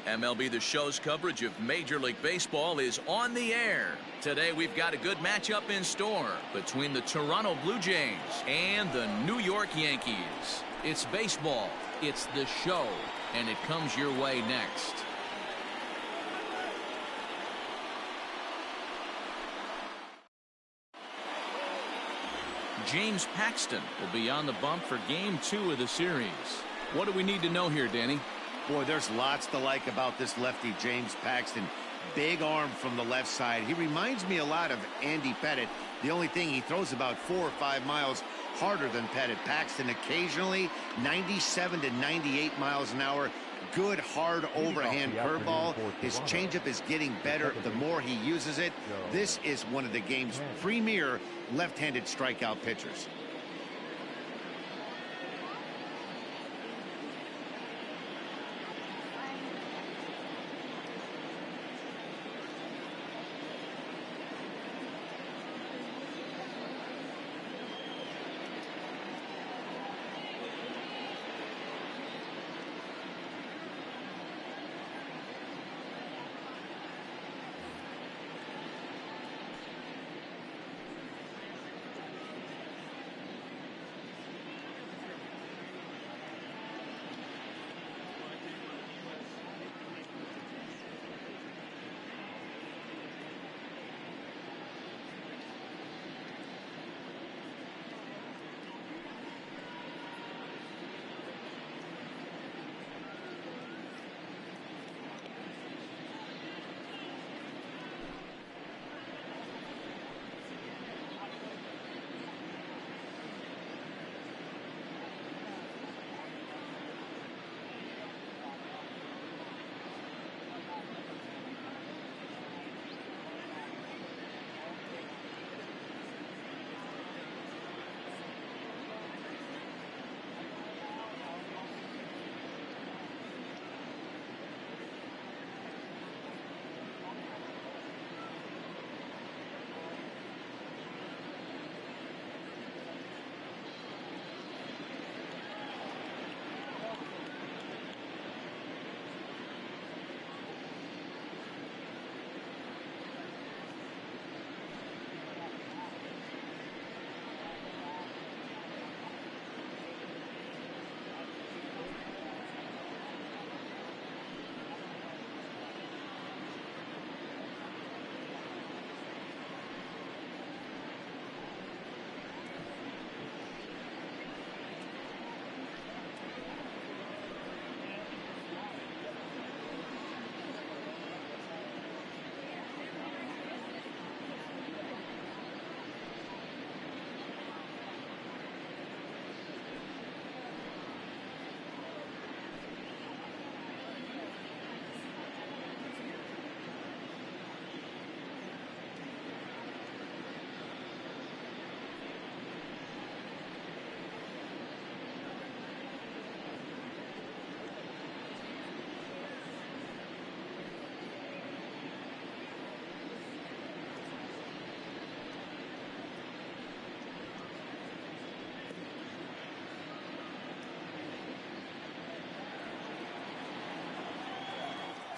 MLB The Show's coverage of Major League Baseball is on the air. Today we've got a good matchup in store between the Toronto Blue Jays and the New York Yankees. It's baseball, it's the show, and it comes your way next. James Paxton will be on the bump for Game 2 of the series. What do we need to know here, Danny? Boy, there's lots to like about this lefty, James Paxton. Big arm from the left side. He reminds me a lot of Andy Pettitte. The only thing, he throws about 4 or 5 miles harder than Pettitte. Paxton occasionally 97 to 98 miles an hour. Good, hard overhand curveball. His changeup is getting better the more he uses it. This is one of the game's premier left-handed strikeout pitchers.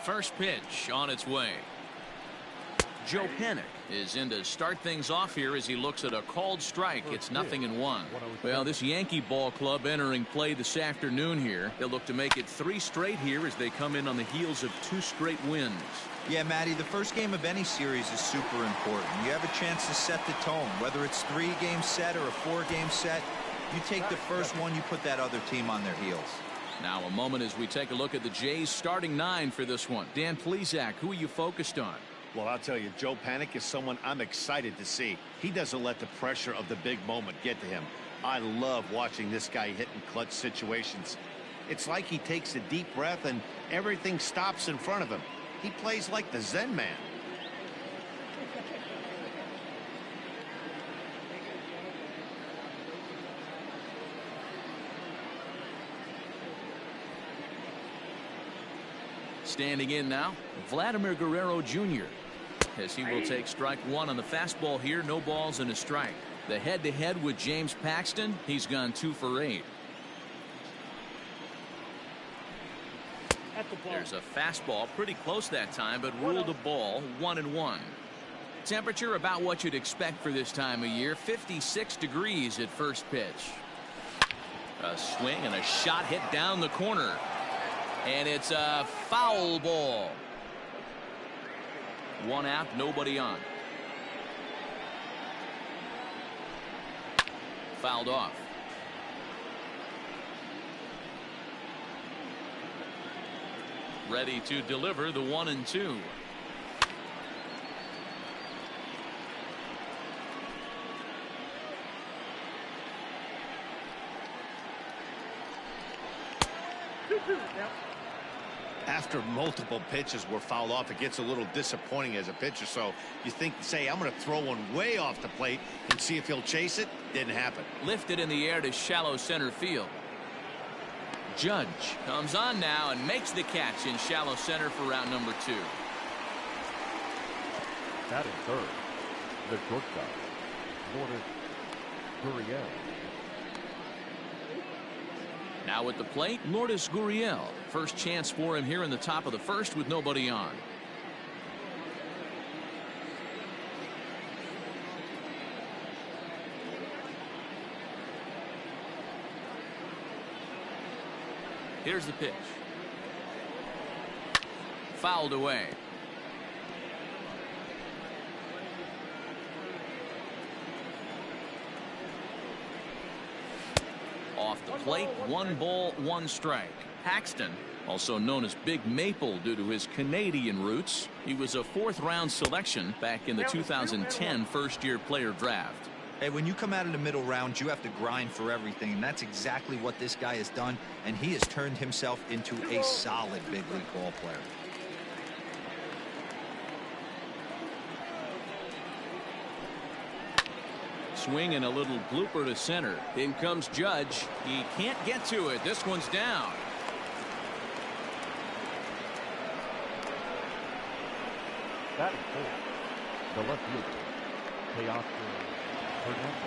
First pitch on its way. Joe Panik is in to start things off here as he looks at a called strike. It's 0-1. Well, this Yankee ball club entering play this afternoon here. They'll look to make it 3 straight here as they come in on the heels of 2 straight wins. Yeah, Matty, the first game of any series is super important. You have a chance to set the tone, whether it's 3-game set or a 4-game set. You take the first one, you put that other team on their heels. Now a moment as we take a look at the Jays starting 9 for this one. Dan Plesac, who are you focused on? Well, I'll tell you, Joe Panik is someone I'm excited to see. He doesn't let the pressure of the big moment get to him. I love watching this guy hit in clutch situations. It's like he takes a deep breath and everything stops in front of him. He plays like the Zen man. Standing in now, Vladimir Guerrero Jr. as he will take strike 1 on the fastball here. No balls and a strike. The head-to-head with James Paxton, he's gone 2 for 8. There's a fastball pretty close that time, but ruled a ball, 1-1. Temperature about what you'd expect for this time of year, 56 degrees at first pitch. A swing and a shot hit down the corner. And it's a foul ball. 1 out, nobody on. Fouled off. Ready to deliver the 1-2. After multiple pitches were fouled off, it gets a little disappointing as a pitcher. So you think, say, I'm going to throw one way off the plate and see if he'll chase it. Didn't happen. Lifted in the air to shallow center field. Judge comes on now and makes the catch in shallow center for round number 2. Batting third, the shortstop, Gurriel. Now at the plate, Lourdes Gurriel. First chance for him here in the top of the first with nobody on. Here's the pitch. Fouled away. Off the plate, 1 ball, 1 strike. Paxton, also known as Big Maple due to his Canadian roots. He was a 4th-round selection back in the 2010 first-year player draft. Hey, when you come out of the middle rounds, you have to grind for everything, and that's exactly what this guy has done, and he has turned himself into a solid big league ball player. Swing and a little blooper to center. In comes Judge. He can't get to it. This one's down. Batting fourth, the left fielder, Hernandez.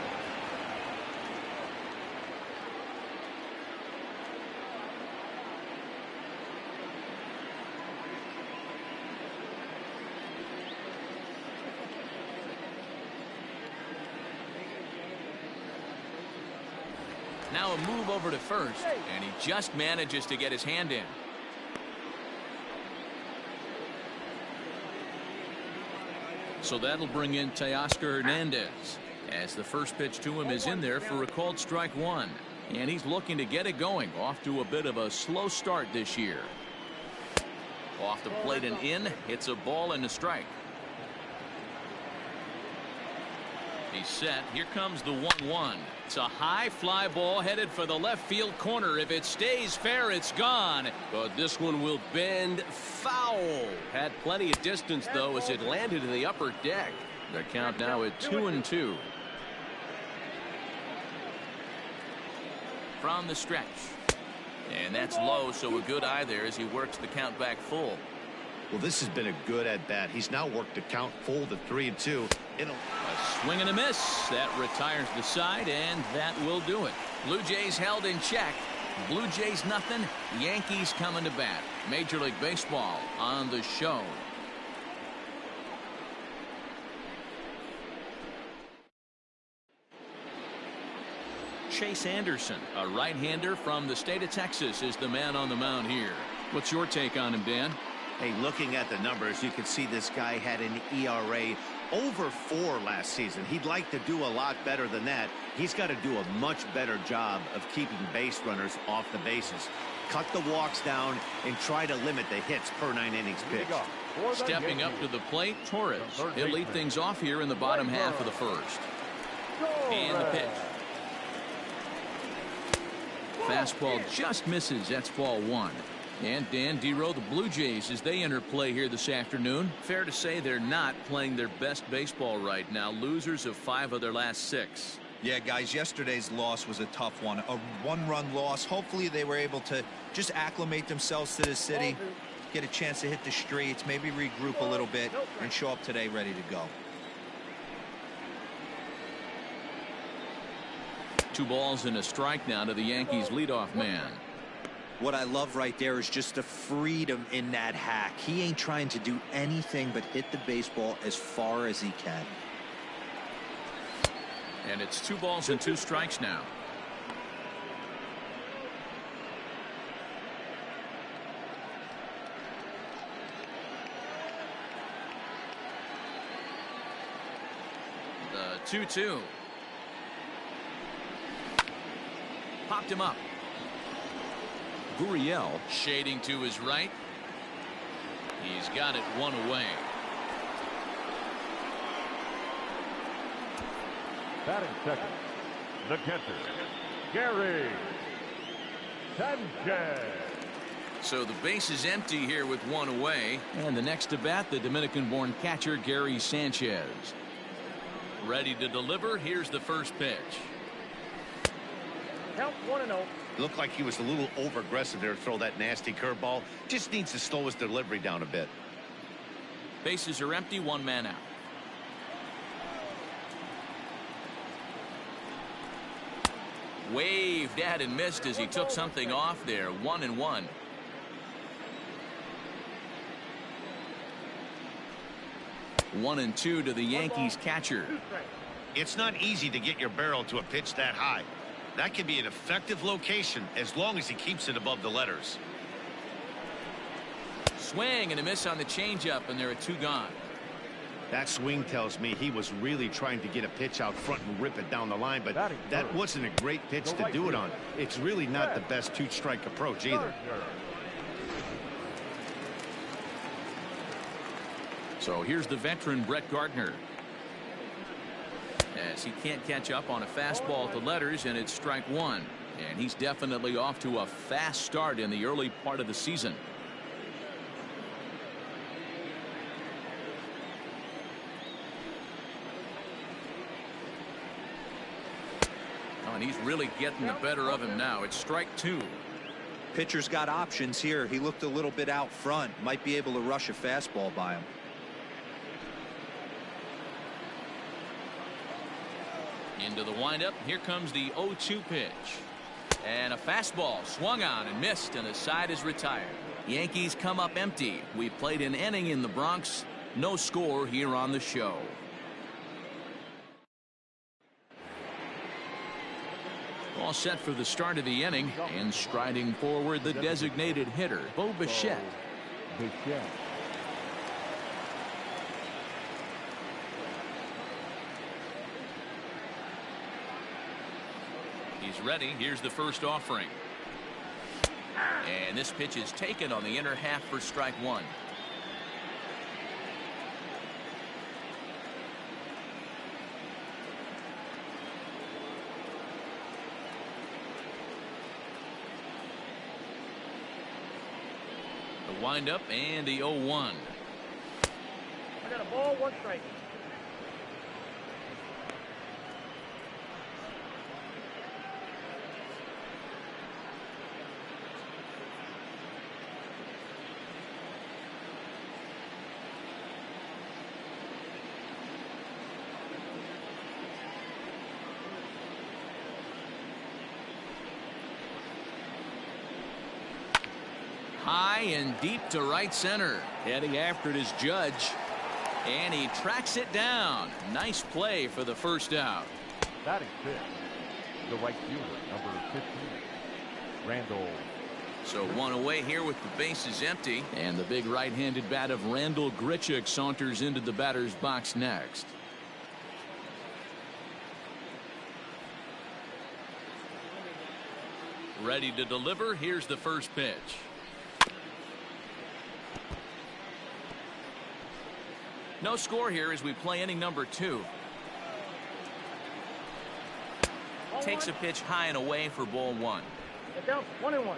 Now a move over to first, and he just manages to get his hand in. So that'll bring in Teoscar Hernandez, as the first pitch to him is in there for a called strike 1. And he's looking to get it going, off to a bit of a slow start this year. Off the plate and in, it's a ball and a strike. He's set. Here comes the 1-1. It's a high fly ball headed for the left field corner. If it stays fair, it's gone. But this one will bend foul. Had plenty of distance, though, as it landed in the upper deck. The count now at 2-2. From the stretch. And that's low, so a good eye there as he works the count back full. Well, this has been a good at-bat. He's now worked the count full to 3-2. A swing and a miss. That retires the side, and that will do it. Blue Jays held in check. Blue Jays nothing. Yankees coming to bat. Major League Baseball on the show. Chase Anderson, a right-hander from the state of Texas, is the man on the mound here. What's your take on him, Dan? Hey, looking at the numbers, you can see this guy had an ERA over 4 last season. He'd like to do a lot better than that. He's got to do a much better job of keeping base runners off the bases. Cut the walks down and try to limit the hits per 9 innings pitched. Stepping up to the plate, Torres. He'll lead things off here in the bottom half of the first. And the pitch. Fastball just misses. That's ball 1. And Dan Dero, the Blue Jays, as they enter play here this afternoon, fair to say they're not playing their best baseball right now. Losers of 5 of their last 6. Yeah, guys, yesterday's loss was a tough one. A 1-run loss. Hopefully they were able to just acclimate themselves to the city, get a chance to hit the streets, maybe regroup a little bit, and show up today ready to go. 2 balls and a strike now to the Yankees leadoff man. What I love right there is just the freedom in that hack. He ain't trying to do anything but hit the baseball as far as he can. And it's 2 balls and 2 strikes now. The 2-2. Popped him up. Gurriel shading to his right. He's got it 1 away. Batting second, the catcher, Gary Sanchez. So the base is empty here with 1 away. And the next to bat, the Dominican-born catcher, Gary Sanchez. Ready to deliver. Here's the first pitch. Count 1-0. Looked like he was a little over-aggressive there to throw that nasty curveball. Just needs to slow his delivery down a bit. Bases are empty, 1 man out. Waved at and missed as he took something off there. 1-1. One and 2 to the Yankees catcher. It's not easy to get your barrel to a pitch that high. That can be an effective location as long as he keeps it above the letters. Swing and a miss on the changeup, and there are 2 gone. That swing tells me he was really trying to get a pitch out front and rip it down the line, but that wasn't a great pitch to do it on. It's really not the best 2-strike approach either. So here's the veteran Brett Gardner. As he can't catch up on a fastball to letters, and it's strike 1. And he's definitely off to a fast start in the early part of the season. Oh, and he's really getting the better of him now. It's strike 2. Pitcher's got options here. He looked a little bit out front. Might be able to rush a fastball by him. Into the windup. Here comes the 0-2 pitch. And a fastball swung on and missed, and the side is retired. Yankees come up empty. We played an inning in the Bronx. No score here on the show. All set for the start of the inning, and striding forward the designated hitter, Bo Bichette. He's ready. Here's the first offering. And this pitch is taken on the inner half for strike 1. The windup and the 0-1. I got a ball, 1 strike. High and deep to right center. Heading after it is Judge. And he tracks it down. Nice play for the first out. Batting 5th, the right fielder, number 15, Randall. So 1 away here with the bases empty. And the big right-handed bat of Randall Grichuk saunters into the batter's box next. Ready to deliver. Here's the first pitch. No score here as we play inning number 2. Takes a pitch high and away for ball 1. Get down, 1-1.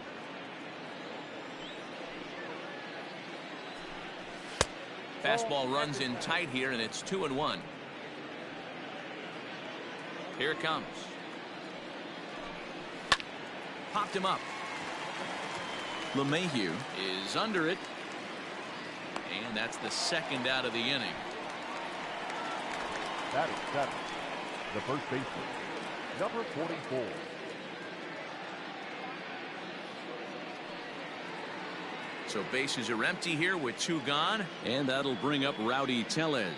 Fastball runs in tight here, and it's 2-1. Here it comes. Popped him up. LeMahieu is under it. And that's the second out of the inning. That is 7. The first baseman, number 44. So bases are empty here with 2 gone, and that'll bring up Rowdy Tellez.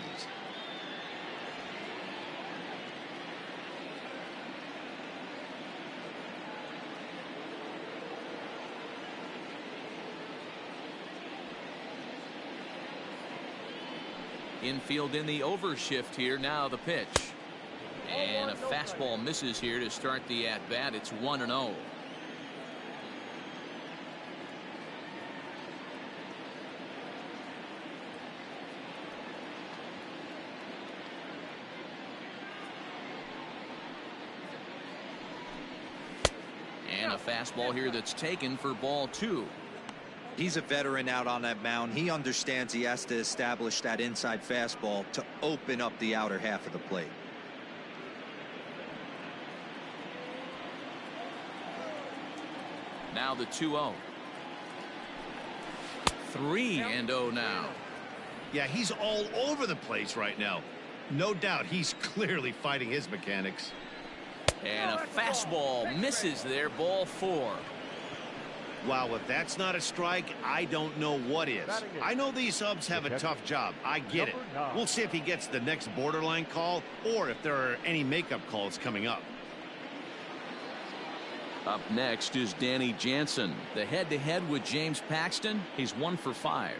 Infield in the overshift here. Now the pitch. And a fastball misses here to start the at-bat. It's 1-0. And a fastball here that's taken for ball 2. He's a veteran out on that mound. He understands he has to establish that inside fastball to open up the outer half of the plate. Now the 2-0. 3-0 now. Yeah, he's all over the place right now. No doubt he's clearly fighting his mechanics. And a fastball misses there. Ball 4. Wow, if that's not a strike, I don't know what is. I know these subs have a tough job. I get it. We'll see if he gets the next borderline call or if there are any makeup calls coming up. Up next is Danny Jansen. The head-to-head with James Paxton. He's 1 for 5.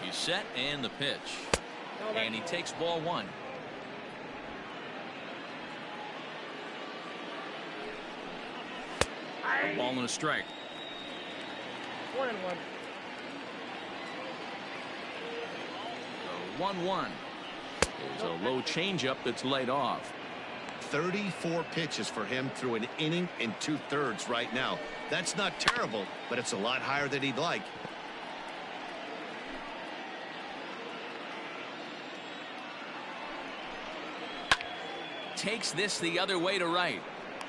He's set and the pitch. And he takes ball 1. Ball and a strike. 1-1. 1-1. There's a low changeup that's laid off. 34 pitches for him through an inning and 2/3 right now. That's not terrible, but it's a lot higher than he'd like. Takes this the other way to right.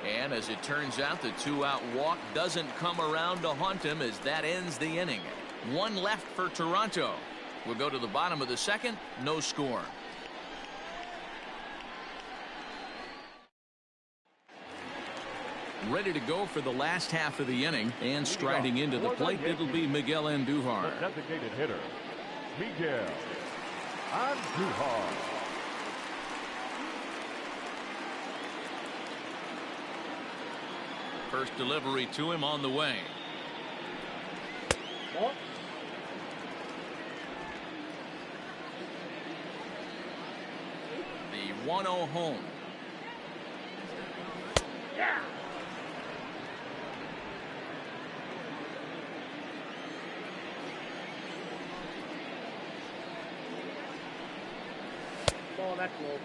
And as it turns out, the 2-out walk doesn't come around to haunt him as that ends the inning. 1 left for Toronto. We'll go to the bottom of the 2nd. No score. Ready to go for the last half of the inning, and striding into the plate, it'll be Miguel Andujar. The designated hitter, Miguel Andujar. First delivery to him on the way. Ball. The 1-0 home. Yeah. Ball, that's low.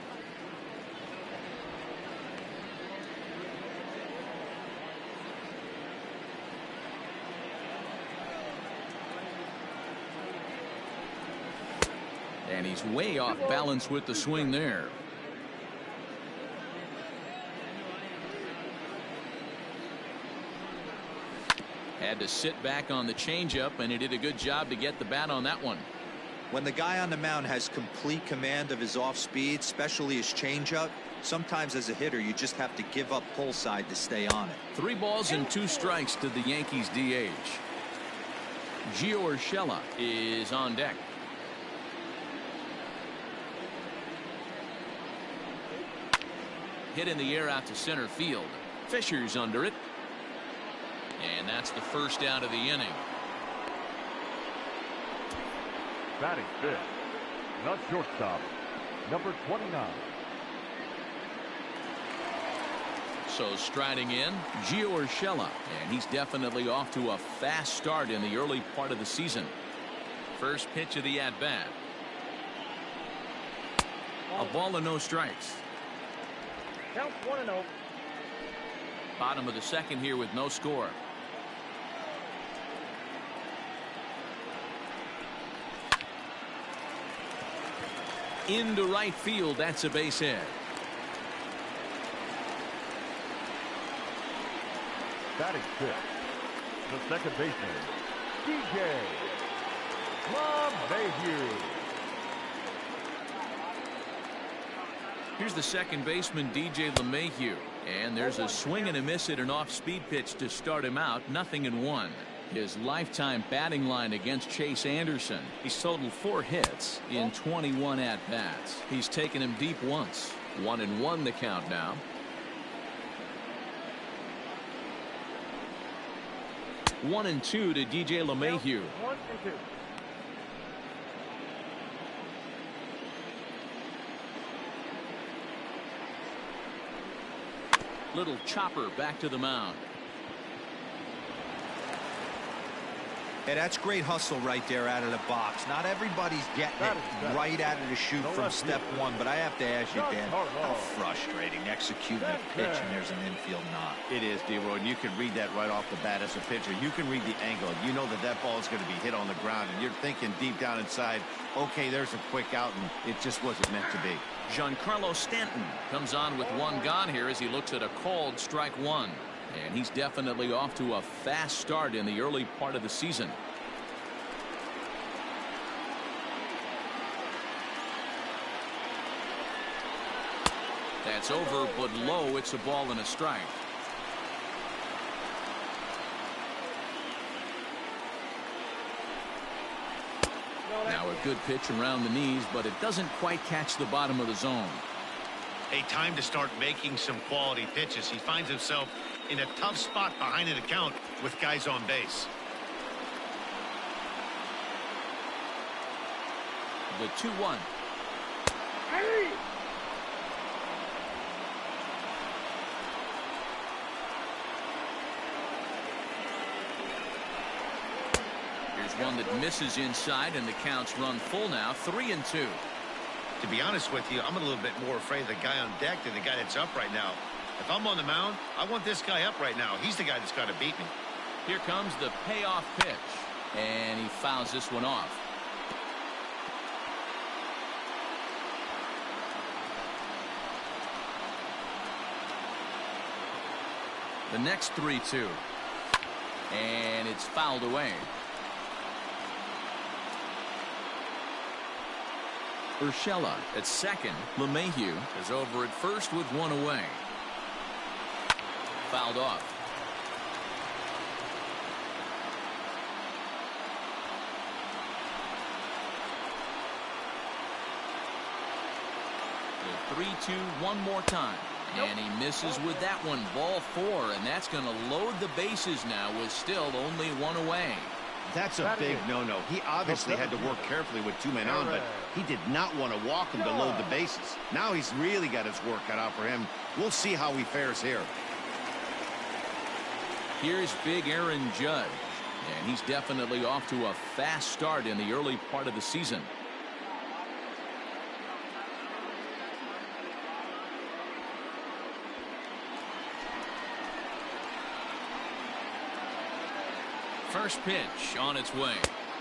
And he's way off balance with the swing there. Had to sit back on the changeup, and he did a good job to get the bat on that one. When the guy on the mound has complete command of his off speed, especially his changeup, sometimes as a hitter you just have to give up pull side to stay on it. 3 balls and 2 strikes to the Yankees DH. Gio Urshela is on deck. Hit in the air out to center field. Fisher's under it. And that's the first out of the inning. Batting fifth, the shortstop, number 29. So striding in, Gio Urshela, and he's definitely off to a fast start in the early part of the season. First pitch of the at-bat. A ball and no strikes. Count 1-0. Bottom of the 2nd here with no score. Into right field. That's a base hit. Batting fifth, the second baseman, DJ LeMahieu. Here's the second baseman, DJ LeMahieu. And there's a swing and a miss at an off-speed pitch to start him out. 0-1. His lifetime batting line against Chase Anderson. He's totaled 4 hits in 21 at-bats. He's taken him deep once. 1-1 the count now. 1-2 to DJ LeMahieu. 1-2. Little chopper back to the mound. Hey, that's great hustle right there out of the box. Not everybody's getting it right out of the chute from step one, but I have to ask you, Dan, how frustrating executing a pitch and there's an infield knock. It is, D-Roy, and you can read that right off the bat as a pitcher. You can read the angle. You know that that ball is going to be hit on the ground, and you're thinking deep down inside, okay, there's a quick out, and it just wasn't meant to be. Giancarlo Stanton comes on with 1 gone here as he looks at a called strike 1. And he's definitely off to a fast start in the early part of the season. That's over, but low. It's a ball and a strike. Now a good pitch around the knees, but it doesn't quite catch the bottom of the zone. Hey, time to start making some quality pitches. He finds himself in a tough spot behind an account with guys on base. The 2-1. Hey! Here's one that misses inside, and the count's run full now. 3-2. To be honest with you, I'm a little bit more afraid of the guy on deck than the guy that's up right now. If I'm on the mound, I want this guy up right now. He's the guy that's got to beat me. Here comes the payoff pitch, and he fouls this one off. The next 3-2, and it's fouled away. Urshela at second. LeMahieu is over at first with 1 away. Fouled off. The 3-2 one more time. And he misses with that one. Ball 4, and that's going to load the bases now with still only 1 away. That's a big no-no. He obviously had to work carefully with 2 men on, but he did not want to walk him to load the bases. Now he's really got his work cut out for him. We'll see how he fares here. Here's big Aaron Judge, and he's definitely off to a fast start in the early part of the season. First pitch on its way.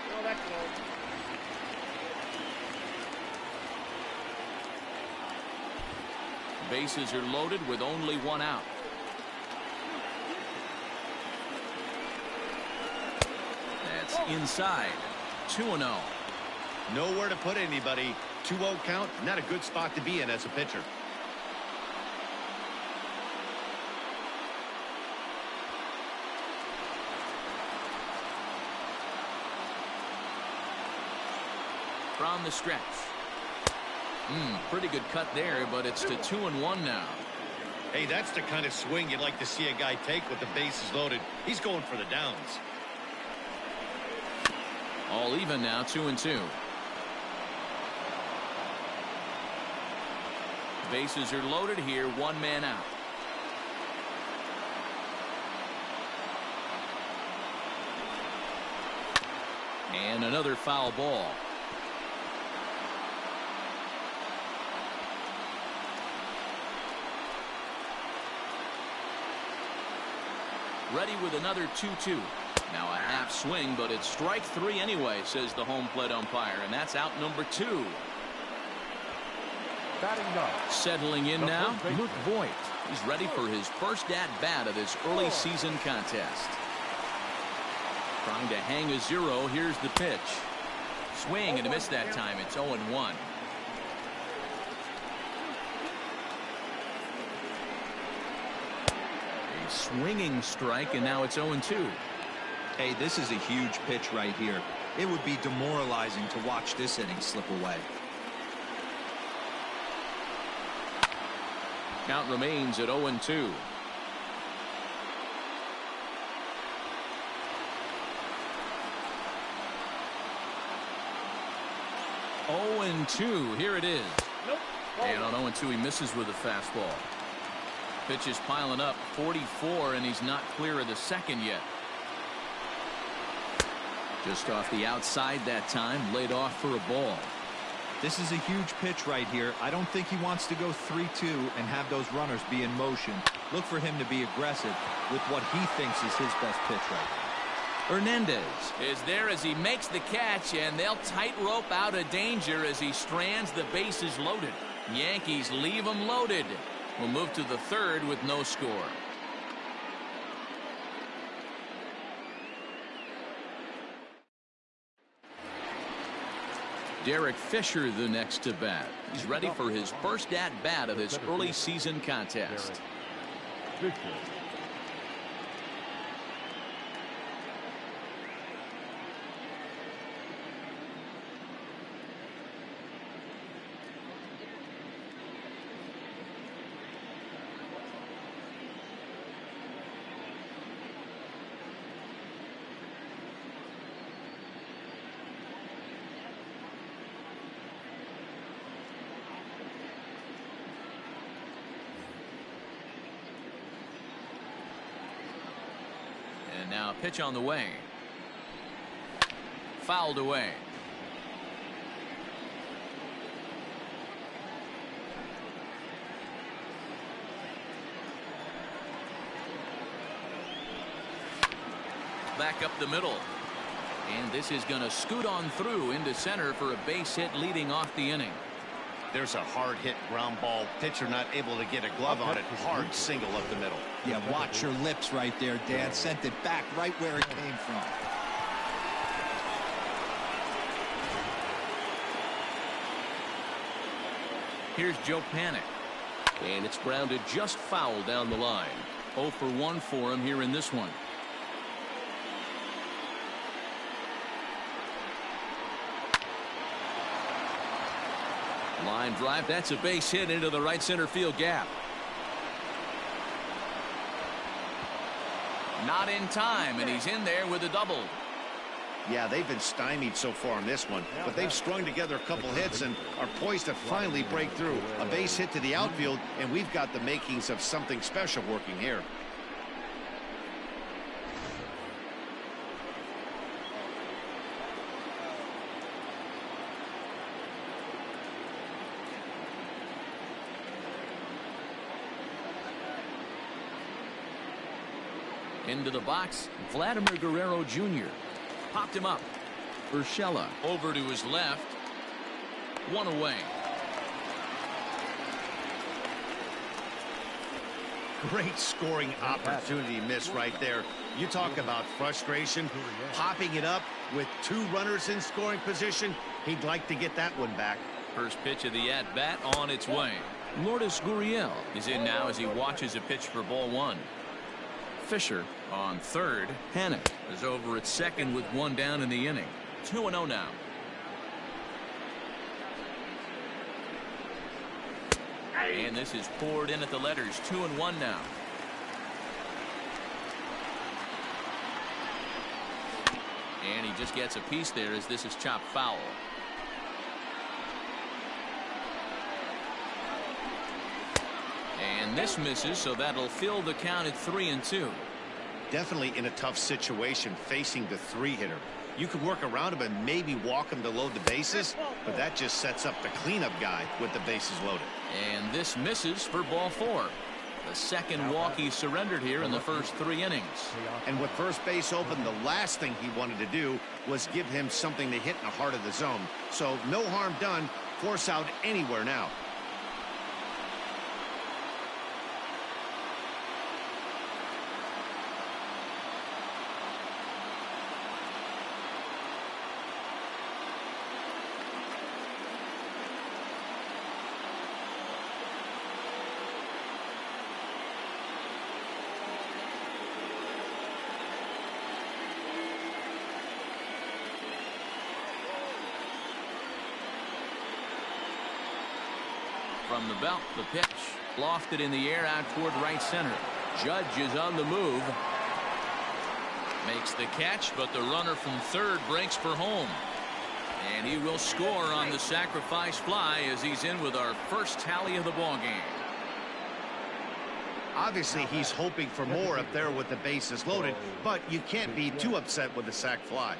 No, that's low. Bases are loaded with only 1 out. That's inside. 2-0. Nowhere to put anybody. 2-0 count, not a good spot to be in as a pitcher. From the stretch. Pretty good cut there, but it's to 2-1 now. Hey, that's the kind of swing you'd like to see a guy take with the bases loaded. He's going for the downs. All even now, 2-2. Bases are loaded here, 1 man out. And another foul ball. Ready with another 2-2. Now a half swing, but it's strike 3 anyway, says the home plate umpire, and that's out number 2. Settling in now, Luke Voigt. He's ready for his first at-bat of this early season contest. Trying to hang a 0. Here's the pitch. Swing and a miss that time. It's 0-1. swinging strike, and now it's 0-2. Hey, this is a huge pitch right here. It would be demoralizing to watch this inning slip away. Count remains at 0-2. Oh and 2. Here it is. Nope. And on 0-2, he misses with a fastball. Pitch is piling up, 44, and he's not clear of the second yet. Just off the outside that time, laid off for a ball. This is a huge pitch right here. I don't think he wants to go 3-2 and have those runners be in motion. Look for him to be aggressive with what he thinks is his best pitch right now. Hernandez is there as he makes the catch, and they'll tightrope out of danger as he strands the bases loaded. Yankees leave him loaded. We'll move to the third with no score. Derek Fisher the next to bat. He's ready for his first at-bat of this early season contest. And now a pitch on the way. Fouled away. Back up the middle. And this is going to scoot on through into center for a base hit leading off the inning. There's a hard hit ground ball. Pitcher not able to get a glove on it. Hard single up the middle. Yeah, watch your lips right there, Dan. Sent it back right where it came from. Here's Joe Panic. And it's grounded just foul down the line. 0 for 1 for him here in this one. Line drive. That's a base hit into the right center field gap. Not in time, and he's in there with a double. Yeah, they've been stymied so far in this one, but they've strung together a couple hits and are poised to finally break through. A base hit to the outfield, and we've got the makings of something special working here. Into the box, Vladimir Guerrero Jr. Popped him up. Urshela over to his left. One away. Great scoring opportunity miss right there. You talk about frustration. Popping it up with 2 runners in scoring position. He'd like to get that one back. First pitch of the at-bat on its way. Lourdes Gurriel is in now as he watches a pitch for ball 1. Fisher on third. Panic is over at second with 1 down in the inning. 2-0 now. And this is poured in at the letters. 2-1 now. And he just gets a piece there as this is chopped foul. And this misses, so that'll fill the count at 3-2. Definitely in a tough situation facing the 3-hitter. You could work around him and maybe walk him to load the bases, but that just sets up the cleanup guy with the bases loaded. And this misses for ball 4. The second walk he surrendered here in the first 3 innings. And with first base open, the last thing he wanted to do was give him something to hit in the heart of the zone. So no harm done. Force out anywhere now. From the belt, the pitch. Lofted in the air out toward right center. Judge is on the move. Makes the catch, but the runner from third breaks for home. And he will score on the sacrifice fly as he's in with our first tally of the ball game. Obviously, he's hoping for more up there with the bases loaded, but you can't be too upset with the sac fly.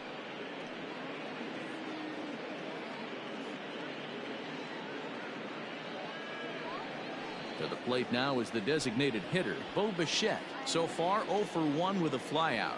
To the plate now is the designated hitter, Bo Bichette. So far, 0 for 1 with a flyout.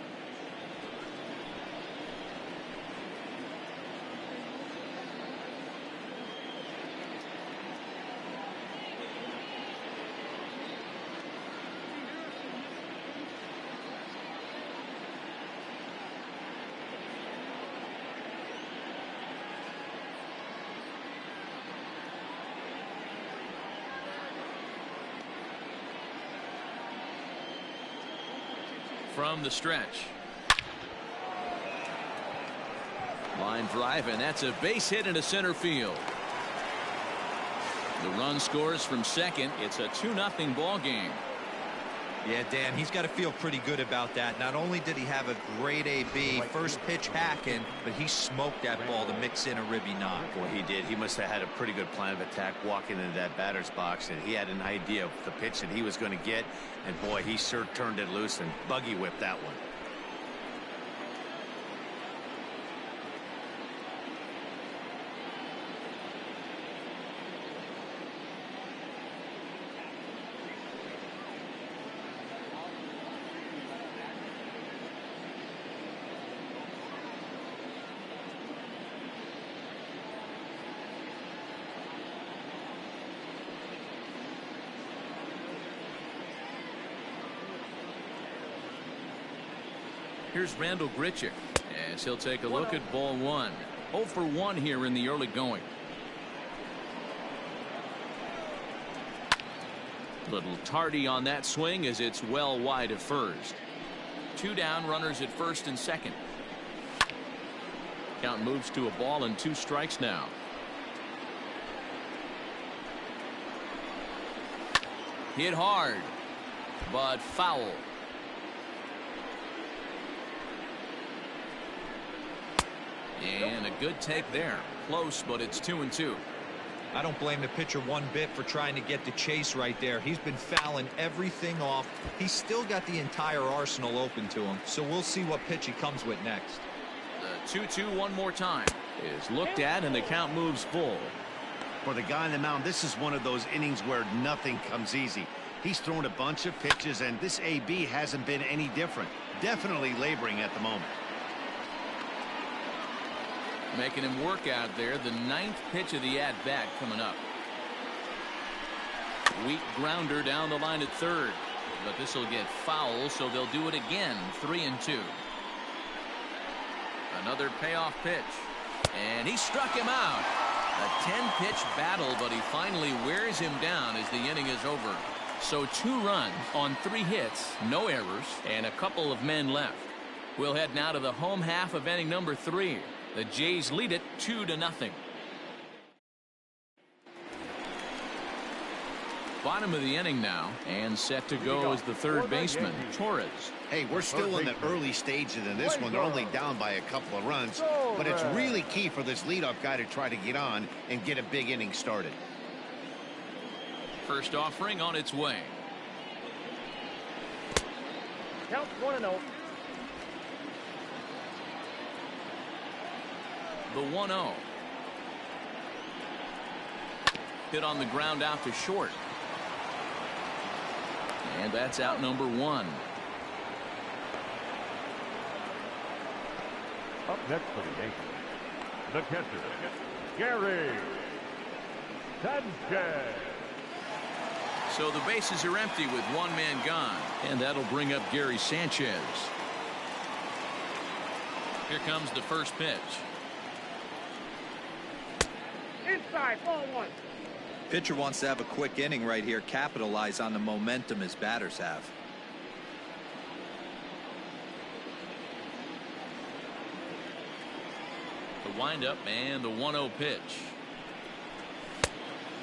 From the stretch. Line drive, and that's a base hit into center field. The run scores from second. It's a 2-0 ball game. Yeah, Dan, he's got to feel pretty good about that. Not only did he have a great AB, first pitch hacking, but he smoked that ball to mix in a ribby knock. Boy, he did. He must have had a pretty good plan of attack walking into that batter's box, and he had an idea of the pitch that he was going to get, and boy, he sure turned it loose and buggy whipped that one. Here's Randall Grichuk as he'll take a look at ball one. 0 for 1 here in the early going. Little tardy on that swing as it's well wide of first. 2 down, runners at first and second. Count moves to a ball and 2 strikes now. Hit hard, but foul. And a good take there. Close, but it's 2-2. I don't blame the pitcher one bit for trying to get the chase right there. He's been fouling everything off. He's still got the entire arsenal open to him. So we'll see what pitch he comes with next. The 2-2 one more time is looked at, and the count moves full. For the guy on the mound, this is one of those innings where nothing comes easy. He's thrown a bunch of pitches, and this AB hasn't been any different. Definitely laboring at the moment. Making him work out there. The 9th pitch of the at-bat coming up. Weak grounder down the line at third, but this will get foul, so they'll do it again. 3-2. Another payoff pitch, and he struck him out. A 10-pitch battle, but he finally wears him down as the inning is over. So 2 runs on 3 hits, no errors, and a couple of men left. We'll head now to the home half of inning number 3. The Jays lead it 2-0. Bottom of the inning now, and set to go is the third baseman, Torres. Hey, we're still in the early stages in this one. They're only down by a couple of runs, but it's really key for this leadoff guy to try to get on and get a big inning started. First offering on its way. Count 1-0. The 1-0. Hit on the ground out to short. And that's out number 1. Up next for the Yankees, the catcher, Gary Sanchez. So the bases are empty with 1 man gone, and that'll bring up Gary Sanchez. Here comes the first pitch. Inside, ball 1. Pitcher wants to have a quick inning right here, capitalize on the momentum his batters have. The windup and the 1-0 pitch.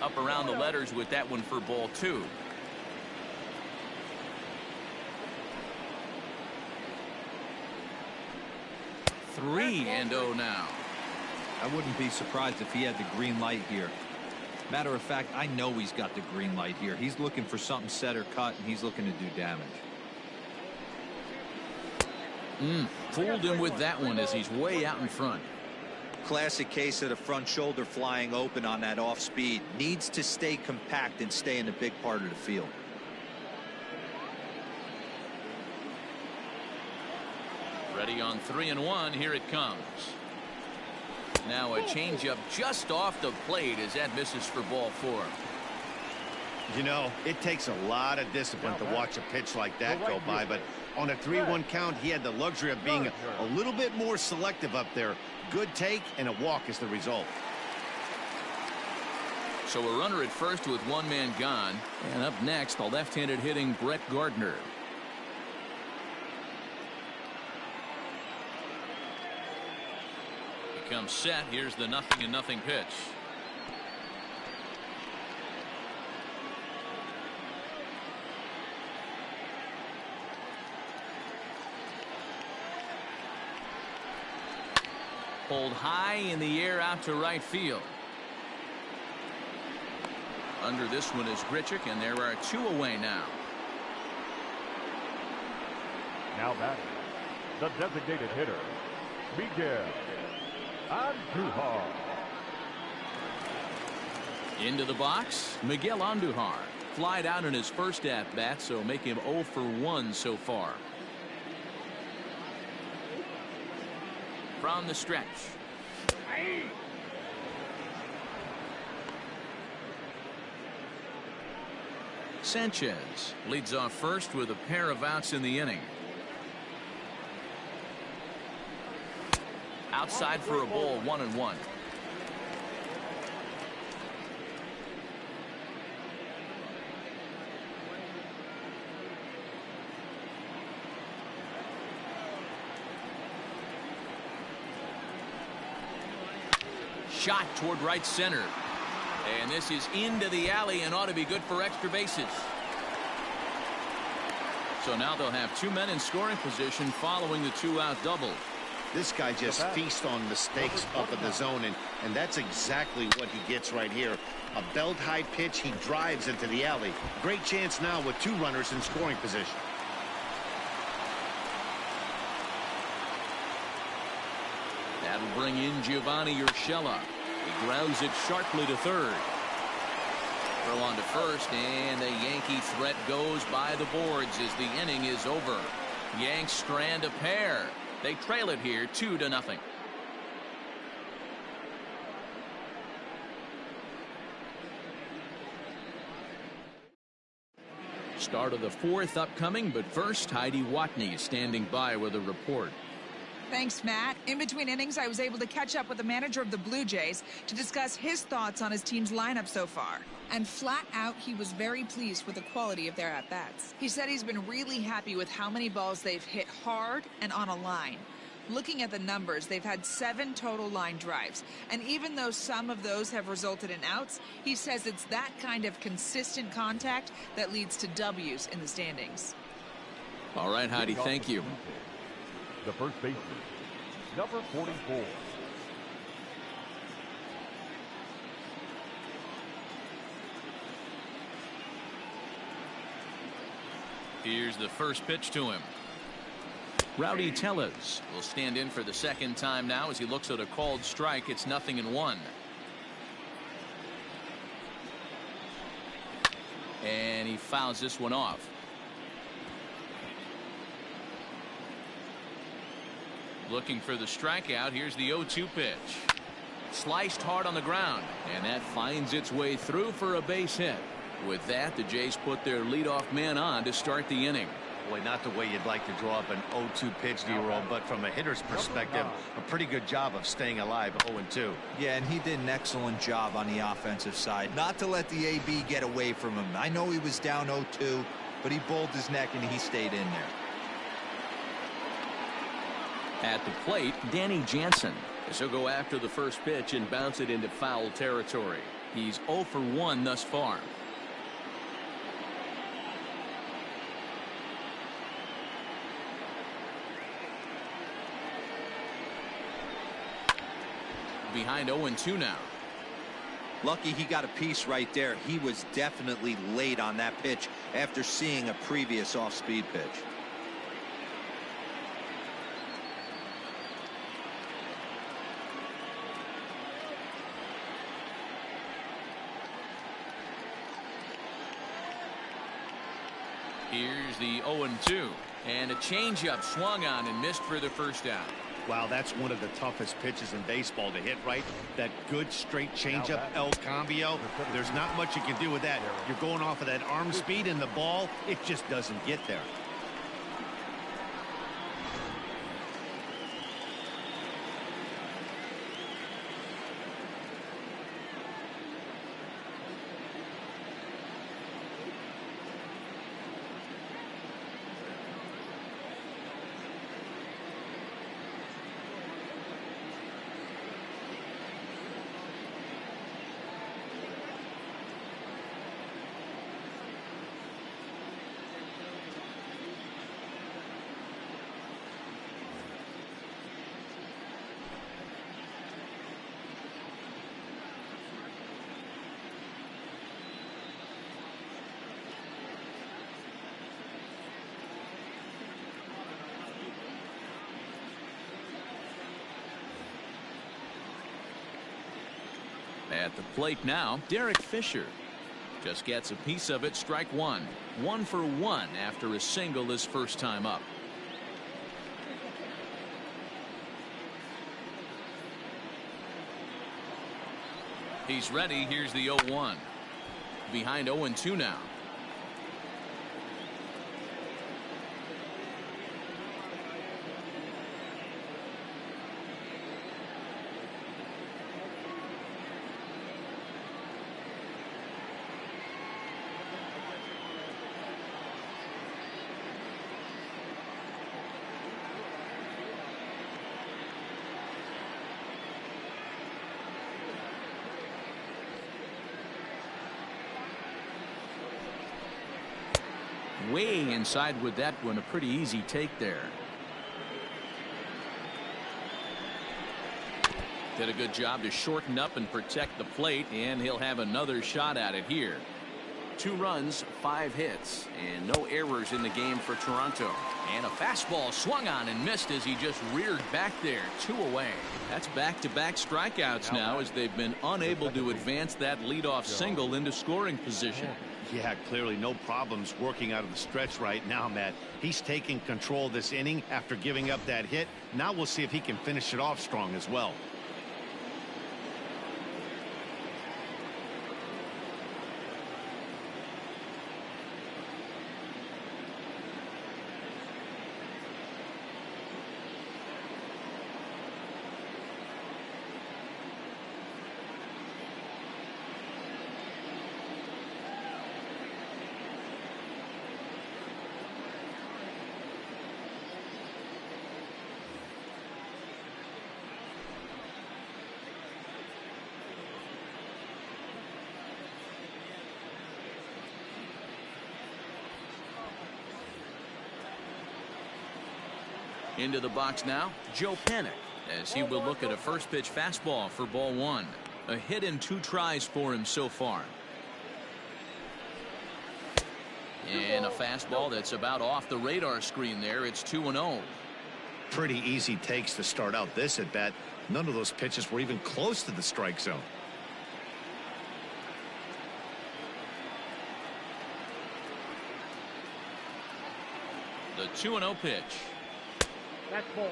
up around the letters with that one for ball 2. Three and 0 now. I wouldn't be surprised if he had the green light here. Matter of fact, I know he's got the green light here. He's looking for something set or cut, and he's looking to do damage. Fooled him with that one as he's way out in front. Classic case of the front shoulder flying open on that off speed. Needs to stay compact and stay in the big part of the field. Ready on 3 and 1. Here it comes. Now a changeup just off the plate as that misses for ball 4. You know, it takes a lot of discipline to watch a pitch like that go by, but on a 3-1 count, he had the luxury of being a little bit more selective up there. Good take and a walk is the result. So a runner at first with one man gone, and up next, the left-handed hitting Brett Gardner. He comes set. Here's the 0-0 pitch. Pulled high in the air out to right field. Under this one is Grichuk, and there are 2 away now. Now batting, the designated hitter, Miguel Andujar. Into the box, Miguel Andujar. Flied out in his first at-bat, so make him 0 for 1 so far. From the stretch. Sanchez leads off first with a pair of outs in the inning. Outside for a ball, 1-1. Shot toward right center. And this is into the alley and ought to be good for extra bases. So now they'll have 2 men in scoring position following the 2-out double. This guy just feasts on mistakes up in the zone, and that's exactly what he gets right here. A belt-high pitch, he drives into the alley. Great chance now with 2 runners in scoring position. That'll bring in Giovanni Urshela. He grounds it sharply to third. Throw on to first, and the Yankee threat goes by the boards as the inning is over. Yanks strand a pair. They trail it here 2-0. Start of the 4th upcoming, but first Heidi Watney standing by with a report. Thanks, Matt. In between innings, I was able to catch up with the manager of the Blue Jays to discuss his thoughts on his team's lineup so far. And flat out, he was very pleased with the quality of their at-bats. He said he's been really happy with how many balls they've hit hard and on a line. Looking at the numbers, they've had 7 total line drives. And even though some of those have resulted in outs, he says it's that kind of consistent contact that leads to W's in the standings. All right, Heidi, thank you. The first baseman, number 44. Here's the first pitch to him. Rowdy Tellez will stand in for the 2nd time now as he looks at a called strike. It's 0-1. And he fouls this one off. Looking for the strikeout. Here's the 0-2 pitch. Sliced hard on the ground, and that finds its way through for a base hit. With that, the Jays put their leadoff man on to start the inning. Boy, not the way you'd like to draw up an 0-2 pitch, D-roll, but from a hitter's perspective, a pretty good job of staying alive 0-2. Yeah, and he did an excellent job on the offensive side. Not to let the AB get away from him. I know he was down 0-2, but he bowled his neck and he stayed in there. At the plate, Danny Jansen. He'll go after the first pitch and bounce it into foul territory. He's 0 for 1 thus far. Behind 0-2 now. Lucky he got a piece right there. He was definitely late on that pitch after seeing a previous off-speed pitch. Here's the 0-2. And a changeup swung on and missed for the first out. Wow, that's one of the toughest pitches in baseball to hit, right? That good straight changeup, El Cambio. There's not much you can do with that. You're going off of that arm speed, and the ball, it just doesn't get there. At the plate now, Derek Fisher just gets a piece of it. Strike one. 1 for 1 after a single his first time up. He's ready. Here's the 0-1. Behind 0-2 now. Way inside with that one. A pretty easy take there. Did a good job to shorten up and protect the plate, and he'll have another shot at it here. 2 runs, 5 hits, and no errors in the game for Toronto. And a fastball swung on and missed as he just reared back there. 2 away. That's back-to-back strikeouts now as they've been unable to advance that leadoff single into scoring position. Yeah, clearly no problems working out of the stretch right now, Matt. He's taking control of this inning after giving up that hit. Now we'll see if he can finish it off strong as well. Into the box now, Joe Panic, as he will look at a first pitch fastball for ball 1. A hit in 2 tries for him so far. And a fastball that's about off the radar screen there. It's 2-0. Pretty easy takes to start out this at bat. None of those pitches were even close to the strike zone. The 2-0 pitch. That's ball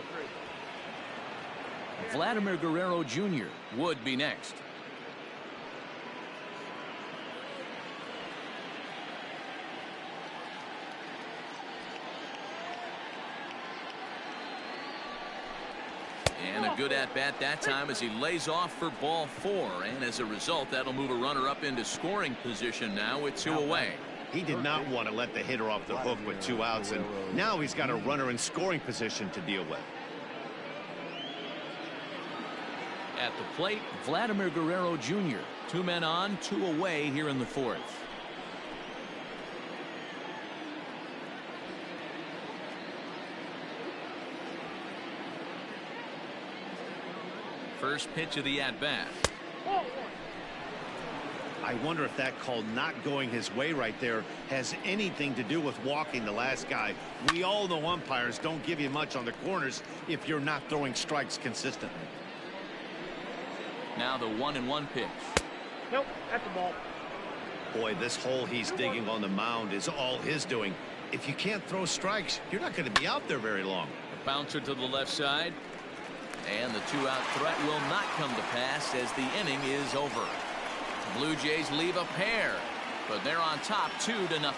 3. Vladimir Guerrero Jr. would be next. And a good at-bat that time as he lays off for ball 4. And as a result, that'll move a runner up into scoring position now with 2 away. He did not want to let the hitter off the hook with 2 outs, and now he's got a runner in scoring position to deal with. At the plate, Vladimir Guerrero Jr. 2 men on, 2 away here in the 4th. First pitch of the at-bat. I wonder if that call not going his way right there has anything to do with walking the last guy. We all know umpires don't give you much on the corners if you're not throwing strikes consistently. Now the 1-1 pitch. Nope, that's a ball. Boy, this hole he's digging on the mound is all his doing. If you can't throw strikes, you're not going to be out there very long. A bouncer to the left side. And the 2-out threat will not come to pass as the inning is over. Blue Jays leave a pair, but they're on top 2-0.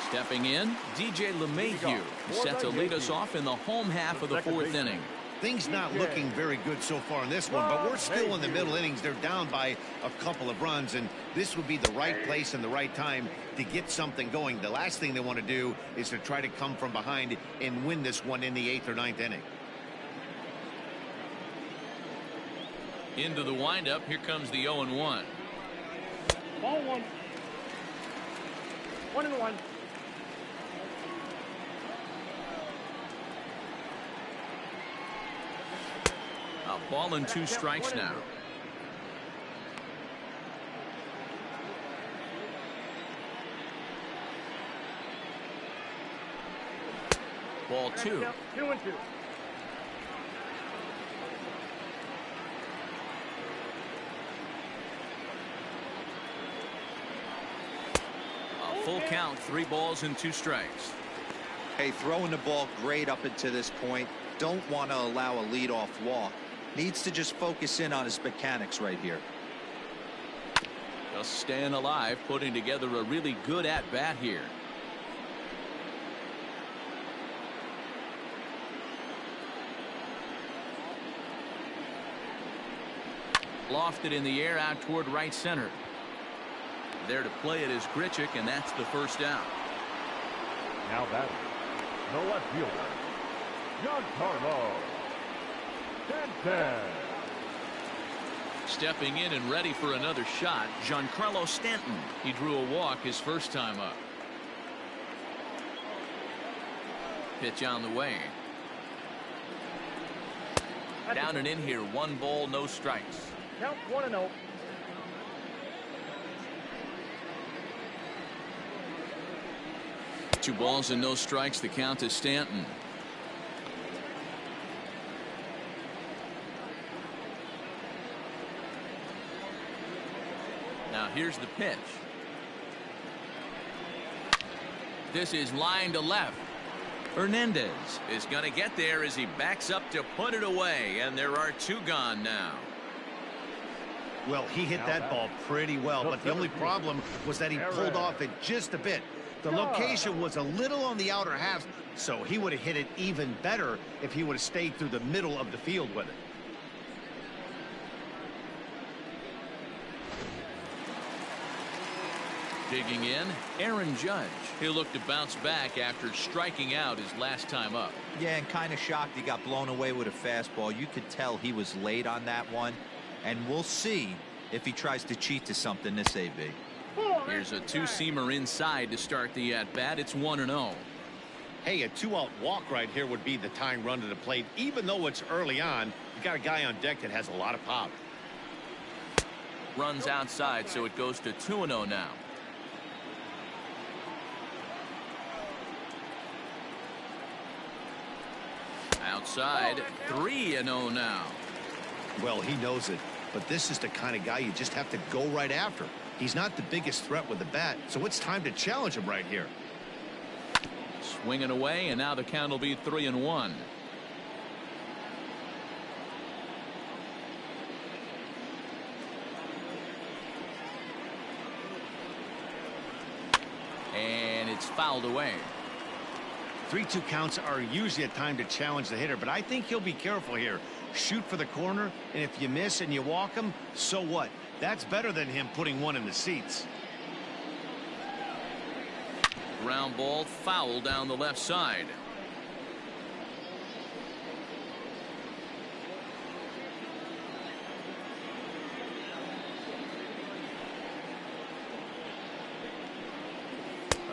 Stepping in, DJ LeMahieu set to lead us off in the home half of the 4th inning. Things not looking very good so far in this one, but we're still in the middle innings. They're down by a couple of runs, and this would be the right place and the right time to get something going. The last thing they want to do is to try to come from behind and win this one in the 8th or 9th inning. Into the windup, here comes the 0-1. Ball 1. 1-1. A ball and 2 strikes now. Ball 2. 2-2. A full count, 3 balls and 2 strikes. Hey, throwing the ball great up until this point. Don't want to allow a leadoff walk. Needs to just focus in on his mechanics right here. Just staying alive, putting together a really good at-bat here. Lofted in the air out toward right center. There to play it is Grichuk, and that's the first out. Now that the left fielder, Giancarlo Stanton. Stepping in and ready for another shot, Giancarlo Stanton. He drew a walk his first time up. Pitch on the way. Down and in here, 1 ball, no strikes. Count 1-0. Two balls and no strikes. The count is Stanton. Now here's the pitch. This is line to left. Hernandez is going to get there as he backs up to put it away, and there are 2 gone now. Well, he hit that ball pretty well, but the only problem was that he pulled off it just a bit. The location was a little on the outer half, so he would have hit it even better if he would have stayed through the middle of the field with it. Digging in, Aaron Judge. He'll look to bounce back after striking out his last time up. Yeah, and kind of shocked he got blown away with a fastball. You could tell he was late on that one, and we'll see if he tries to cheat to something this AB. Here's a 2-seamer inside to start the at-bat. It's 1-0. Hey, a 2-out walk right here would be the tying run to the plate. Even though it's early on, you got a guy on deck that has a lot of pop. Runs outside, so it goes to 2-0 now. Outside, 3-0 now. Well, he knows it, but this is the kind of guy you just have to go right after. He's not the biggest threat with the bat, so it's time to challenge him right here. Swinging away, and now the count will be 3-1. And it's fouled away. 3-2 counts are usually a time to challenge the hitter, but I think he'll be careful here. Shoot for the corner, and if you miss and you walk him, so what? That's better than him putting one in the seats. ground ball foul down the left side.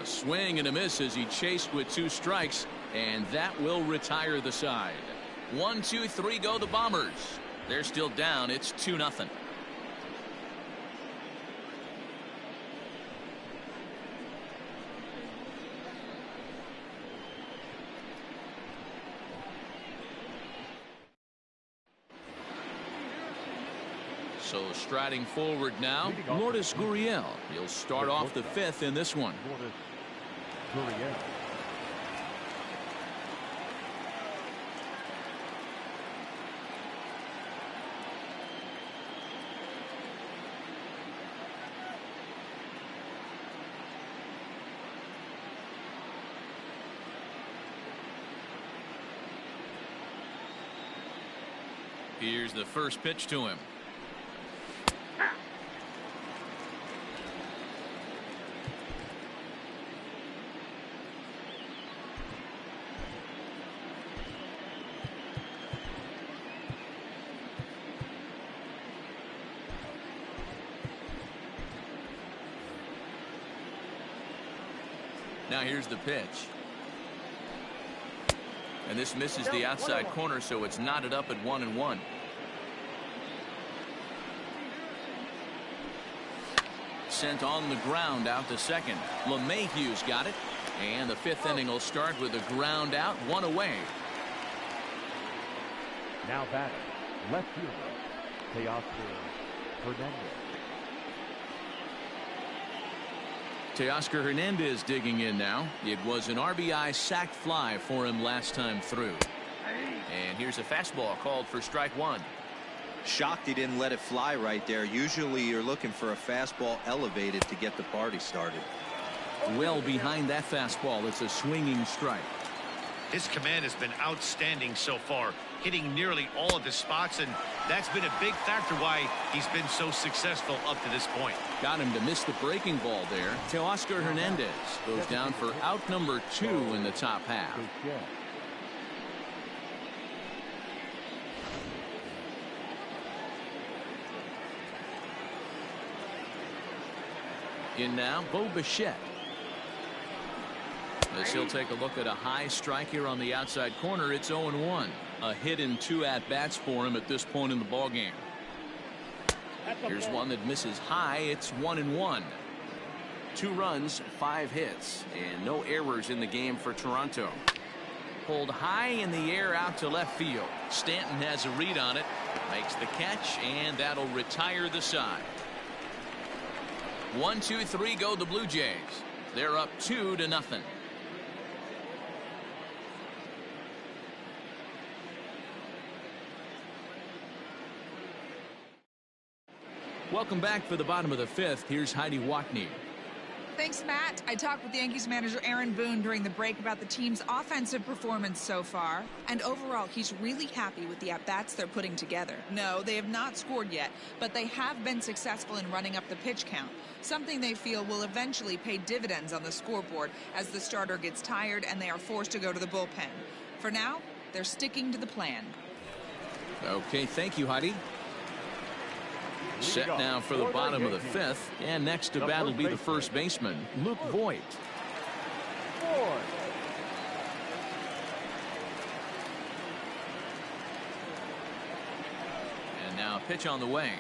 A swing and a miss as he chased with 2 strikes, and that will retire the side. 1, 2, 3 go the Bombers. They're still down. It's 2-0. So striding forward now, Lourdes Gurriel. He'll start off the 5th in this one. Lourdes Gurriel. Here's the first pitch to him. Now here's the pitch. And this misses the outside corner, so it's knotted up at 1-1. Sent on the ground out to second. LeMahieu's got it. And the 5th inning will start with a ground out, 1 away. Now batting, left fielder, Teoscar Hernandez. Teoscar Hernandez digging in now. It was an RBI sac fly for him last time through. And here's a fastball called for strike 1. Shocked he didn't let it fly right there. Usually you're looking for a fastball elevated to get the party started. Well behind that fastball. It's a swinging strike. His command has been outstanding so far, hitting nearly all of his spots, and that's been a big factor why he's been so successful up to this point. Got him to miss the breaking ball there. Teoscar Hernandez goes down for out number 2 in the top half. In now, Bo Bichette. As he'll take a look at a high strike here on the outside corner, it's 0-1. A hit in 2 at-bats for him at this point in the ballgame. Here's one that misses high. It's 1-1. 2 runs, 5 hits, and no errors in the game for Toronto. Pulled high in the air out to left field. Stanton has a read on it, makes the catch, and that'll retire the side. 1, 2, 3 go the Blue Jays. They're up 2-0. Welcome back for the bottom of the 5th. Here's Heidi Watney. Thanks, Matt. I talked with Yankees manager Aaron Boone during the break about the team's offensive performance so far. And overall, he's really happy with the at-bats they're putting together. No, they have not scored yet, but they have been successful in running up the pitch count, something they feel will eventually pay dividends on the scoreboard as the starter gets tired and they are forced to go to the bullpen. For now, they're sticking to the plan. Okay, thank you, Heidi. Set now for the bottom of the 5th, and next to bat will be the first baseman, Luke Voigt. And now pitch on the way.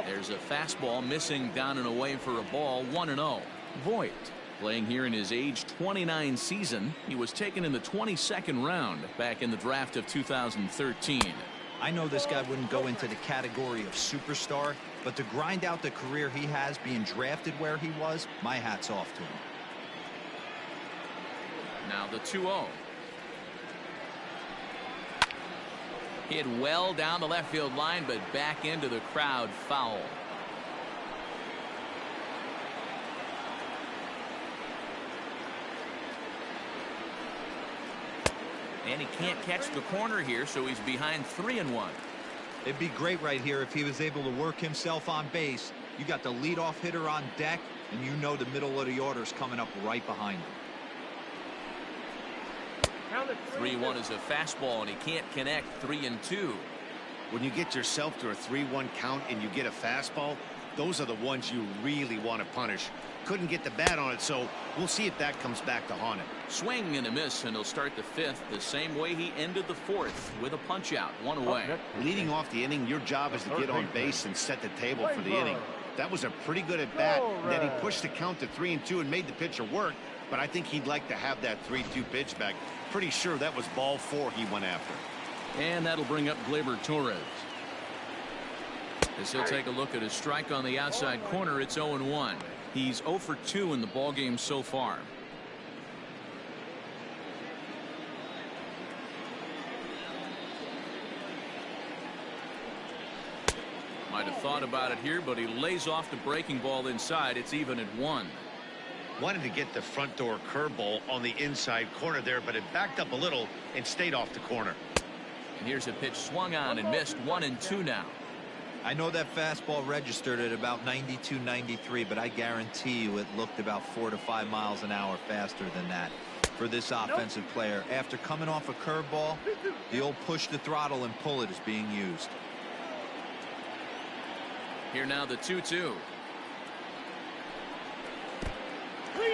There's a fastball missing down and away for a ball, 1-0. Voigt playing here in his age 29 season. He was taken in the 22nd round back in the draft of 2013. I know this guy wouldn't go into the category of superstar, but to grind out the career he has being drafted where he was, my hat's off to him. Now the 2-0. Hit well down the left field line, but back into the crowd, foul. And he can't catch the corner here, so he's behind 3-1. It'd be great right here if he was able to work himself on base. You got the leadoff hitter on deck. and you know the middle of the order is coming up right behind him. 3-1 is a fastball, and he can't connect. 3-2. When you get yourself to a 3-1 count and you get a fastball, those are the ones you really want to punish. Couldn't get the bat on it, so we'll see if that comes back to haunt him. Swing and a miss, and he'll start the 5th the same way he ended the 4th, with a punch out, 1 away. Leading off the inning, your job is to get on base and set the table for the inning. That was a pretty good at bat. Then he pushed the count to 3-2 and made the pitcher work, but I think he'd like to have that 3-2 pitch back. Pretty sure that was ball 4 he went after. And that'll bring up Gleyber Torres. As he'll take a look at his strike on the outside corner, it's 0-1. He's 0 for 2 in the ballgame so far. Might have thought about it here, but he lays off the breaking ball inside. It's even at 1. Wanted to get the front door curveball on the inside corner there, but it backed up a little and stayed off the corner. And here's a pitch swung on and missed. 1-2 now. I know that fastball registered at about 92, 93, but I guarantee you it looked about 4 to 5 miles an hour faster than that for this offensive player. After coming off a curveball, the old push the throttle and pull it is being used. Here now the 2-2. 3-2.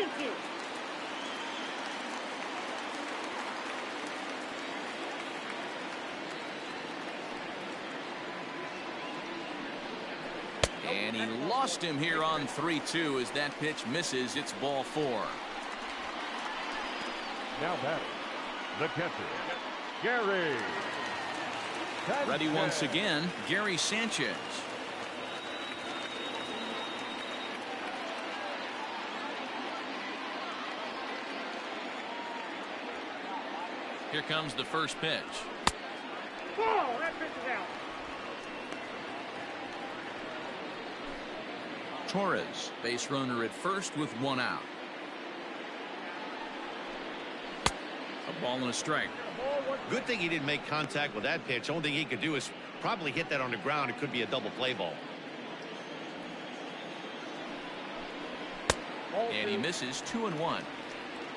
And he lost him here on 3-2 as that pitch misses. It's ball 4. Now batting, the catcher, Gary. Ready once again, Gary Sanchez. Here comes the first pitch. Oh, that pitch is out. Torres, base runner at first with 1 out. A ball and a strike. Good thing he didn't make contact with that pitch. Only thing he could do is probably hit that on the ground. It could be a double play ball. And he misses. 2-1.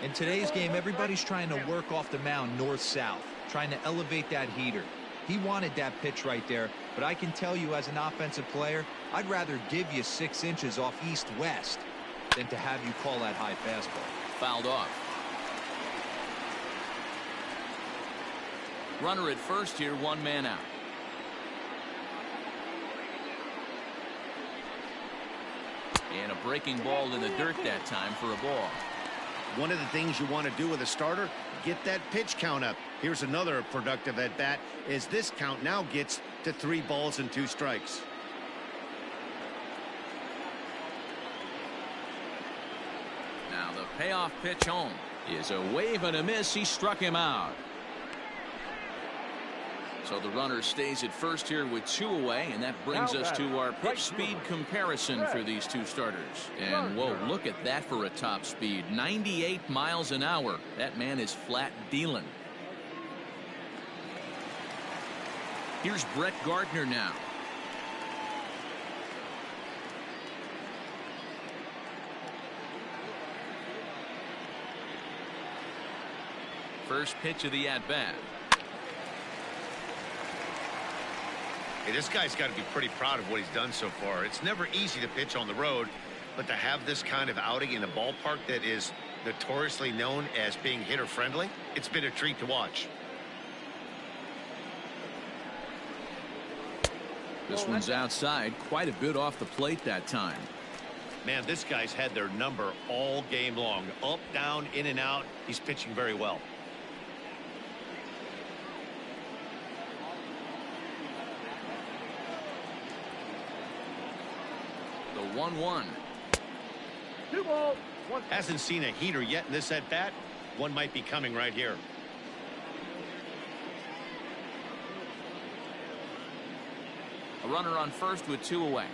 In today's game, everybody's trying to work off the mound north-south, trying to elevate that heater. He wanted that pitch right there, but I can tell you as an offensive player, I'd rather give you 6 inches off east-west than to have you call that high fastball. Fouled off. Runner at first here, 1 man out. And a breaking ball in the dirt that time for a ball. One of the things you want to do with a starter, get that pitch count up. Here's another productive at bat as this count now gets to 3 balls and 2 strikes. Now the payoff pitch home is a wave and a miss. He struck him out. So the runner stays at first here with 2 away, and that brings us to our pitch speed comparison for these 2 starters. And whoa, look at that for a top speed. 98 miles an hour. That man is flat dealing. Here's Brett Gardner now. First pitch of the at-bat. Hey, this guy's got to be pretty proud of what he's done so far. It's never easy to pitch on the road, but to have this kind of outing in a ballpark that is notoriously known as being hitter-friendly, it's been a treat to watch. This one's outside, quite a bit off the plate that time. Man, this guy's had their number all game long. Up, down, in and out. He's pitching very well. The 1-1. 2 balls, 1 strike. Hasn't seen a heater yet in this at-bat. One might be coming right here. A runner on first with 2 away.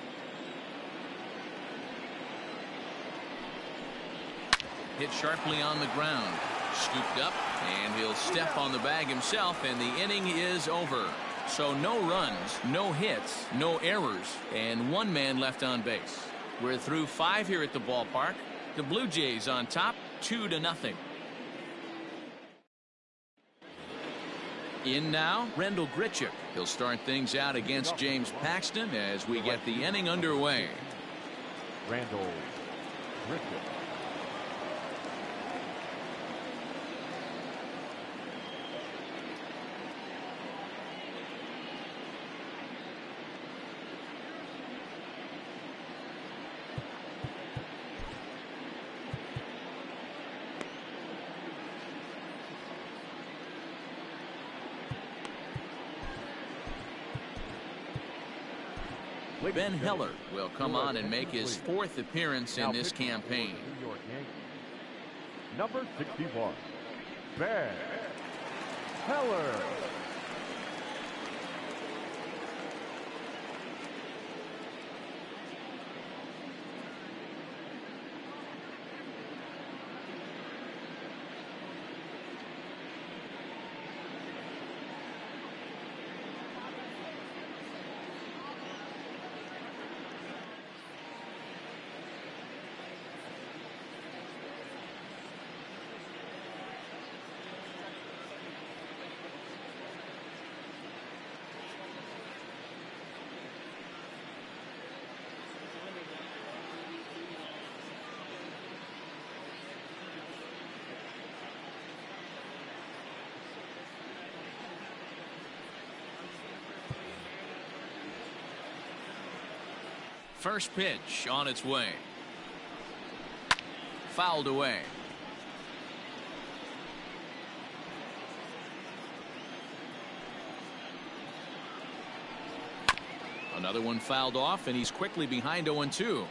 Hit sharply on the ground. Scooped up, and he'll step on the bag himself, and the inning is over. So no runs, no hits, no errors, and 1 man left on base. We're through 5 here at the ballpark. The Blue Jays on top, 2-0. In now, Rendell Grichuk. He'll start things out against James Paxton as we get the inning underway. Rendell Grichuk. Ben Heller will come on and make his 4th appearance in this campaign. New York Yankees. Number 61, Ben Heller. First pitch on its way. Fouled away. Another one fouled off, and he's quickly behind 0-2.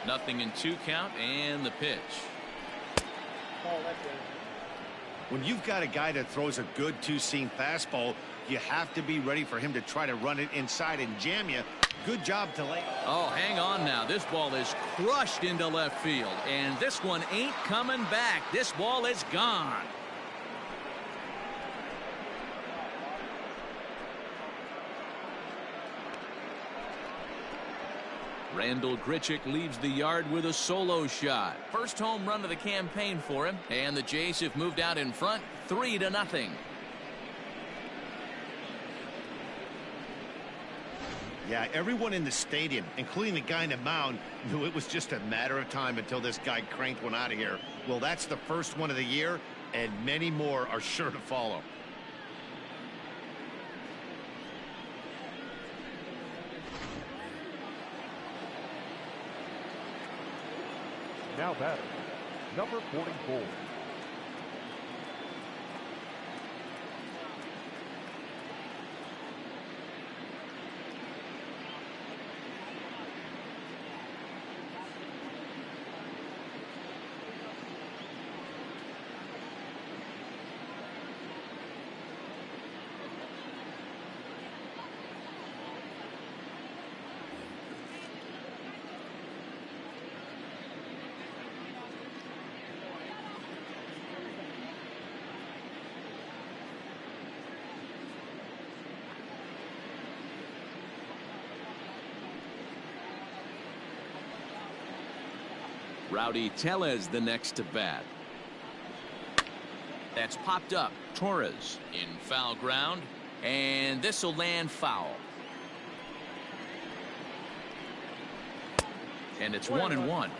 0-2 count, and the pitch. When you've got a guy that throws a good two-seam fastball, you have to be ready for him to try to run it inside and jam you. Good job to lay. Oh, hang on now. This ball is crushed into left field, and this one ain't coming back. This ball is gone. Rendell Grichuk leaves the yard with a solo shot. First home run of the campaign for him, and the Jays have moved out in front 3-0. Yeah, everyone in the stadium, including the guy in the mound, knew it was just a matter of time until this guy cranked one out of here. Well, that's the first one of the year, and many more are sure to follow. Now batter, number 44. Rowdy Tellez the next to bat. That's popped up. Torres in foul ground, and this will land foul. And it's 1-1.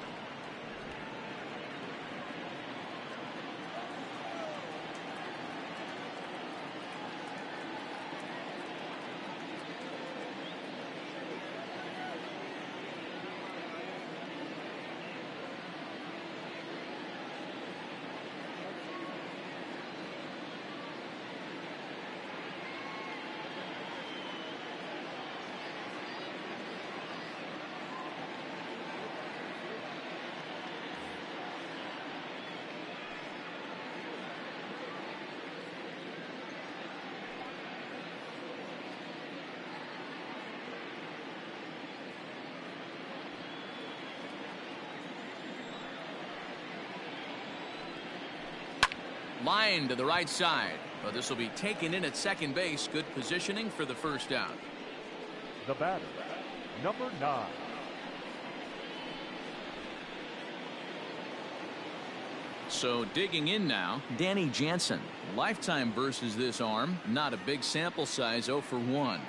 Line to the right side. But this will be taken in at second base. Good positioning for the first out. The batter, number 9. So digging in now, Danny Jansen. Lifetime versus this arm. Not a big sample size, 0 for 1.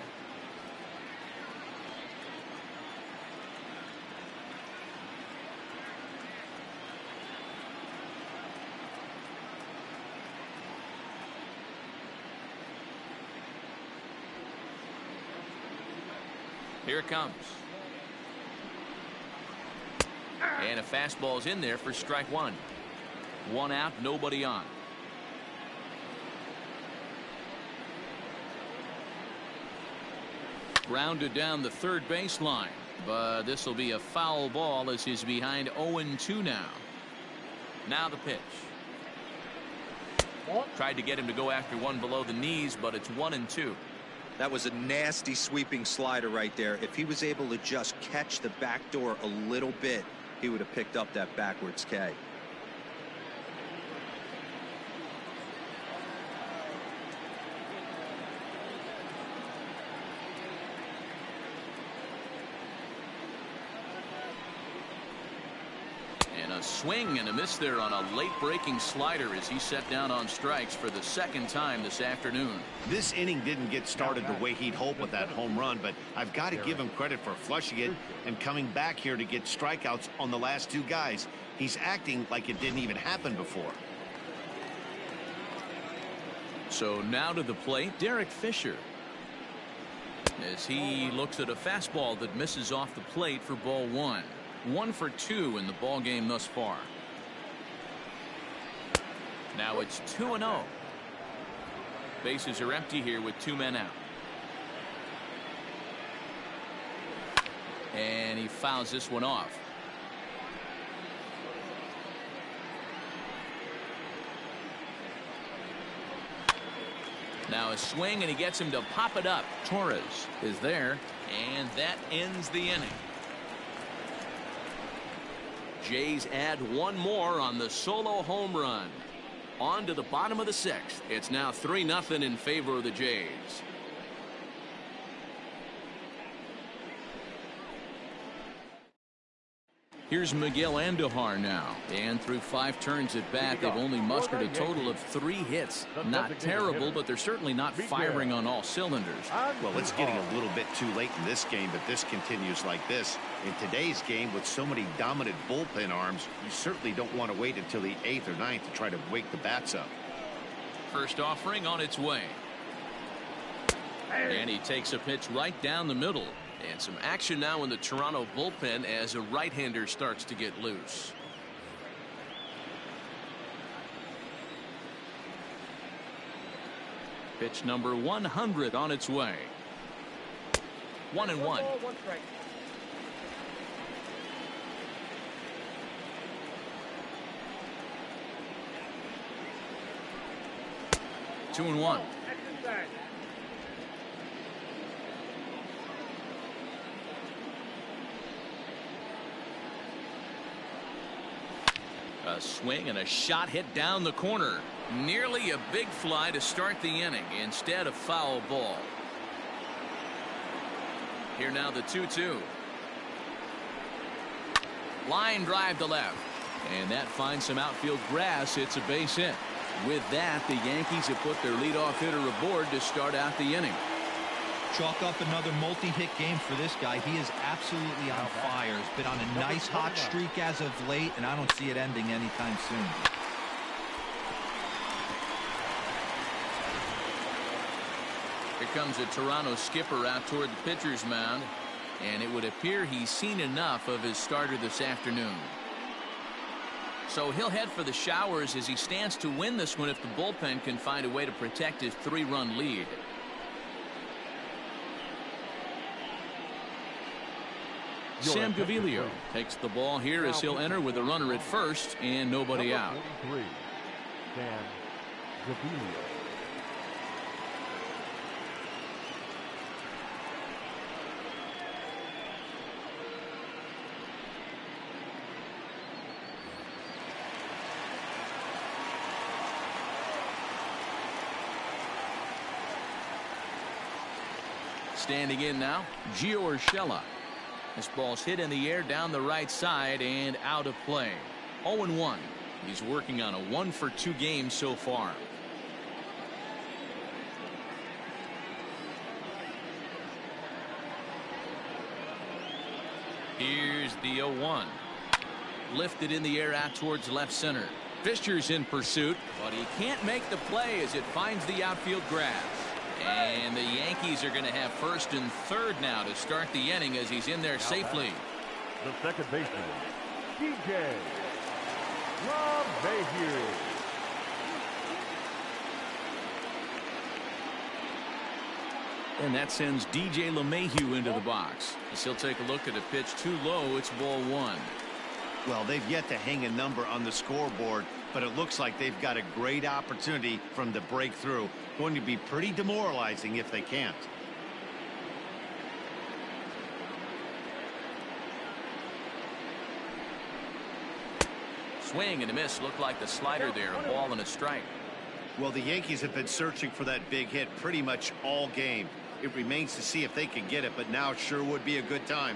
Here it comes. And a fastball's in there for strike 1. 1 out, nobody on. Grounded down the third baseline, but this will be a foul ball as he's behind 0-2 now. Now the pitch. Tried to get him to go after one below the knees, but it's 1-2. That was a nasty sweeping slider right there. If he was able to just catch the back door a little bit, he would have picked up that backwards K. A swing and a miss there on a late breaking slider as he set down on strikes for the second time this afternoon. This inning didn't get started the way he'd hoped with that home run, but I've got to give him credit for flushing it and coming back here to get strikeouts on the last 2 guys. He's acting like it didn't even happen before. So now to the plate, Derek Fisher, as he looks at a fastball that misses off the plate for ball 1. 1 for 2 in the ball game thus far. Now it's 2-0. Bases are empty here with 2 men out. And he fouls this one off. Now a swing and he gets him to pop it up. Torres is there, and that ends the inning. Jays add 1 more on the solo home run. On to the bottom of the 6th. It's now 3-0 in favor of the Jays. Here's Miguel Andujar now, and through 5 turns at bat, they've only mustered a total of 3 hits. Not terrible, but they're certainly not firing on all cylinders. Well, it's getting a little bit too late in this game, but this continues like this. In today's game, with so many dominant bullpen arms, you certainly don't want to wait until the 8th or 9th to try to wake the bats up. First offering on its way. And he takes a pitch right down the middle. And some action now in the Toronto bullpen as a right-hander starts to get loose. Pitch number 100 on its way. 1-1. 1 strike. Two and 1. Exercise. A swing and a shot hit down the corner. Nearly a big fly to start the inning. Instead, a foul ball. Here now the 2-2. Line drive to left. And that finds some outfield grass. It's a base hit. With that, the Yankees have put their leadoff hitter aboard to start out the inning. Chalk up another multi-hit game for this guy. He is absolutely on fire. He's been on a nice hot streak as of late, and I don't see it ending anytime soon. Here comes a Toronto skipper out toward the pitcher's mound, and it would appear he's seen enough of his starter this afternoon. So he'll head for the showers as he stands to win this one if the bullpen can find a way to protect his 3-run lead. Sam Gaviglio takes the ball here as he'll enter with a runner at first and nobody out. 43, Sam Gaviglio. Standing in now, Gio Urshela. This ball's hit in the air down the right side and out of play. 0-1. He's working on a 1-for-2 game so far. Here's the 0-1. Lifted in the air out towards left center. Fisher's in pursuit, but he can't make the play as it finds the outfield grass. And the Yankees are going to have first and third now to start the inning as he's in there safely. The second baseman, DJ LeMahieu. And that sends DJ LeMahieu into the box. As he'll take a look at a pitch too low. It's ball one. Well, they've yet to hang a number on the scoreboard, but it looks like they've got a great opportunity from the breakthrough. Going to be pretty demoralizing if they can't. Swing and a miss. Looked like the slider there. A ball and a strike. Well, the Yankees have been searching for that big hit pretty much all game. It remains to see if they can get it, but now sure would be a good time.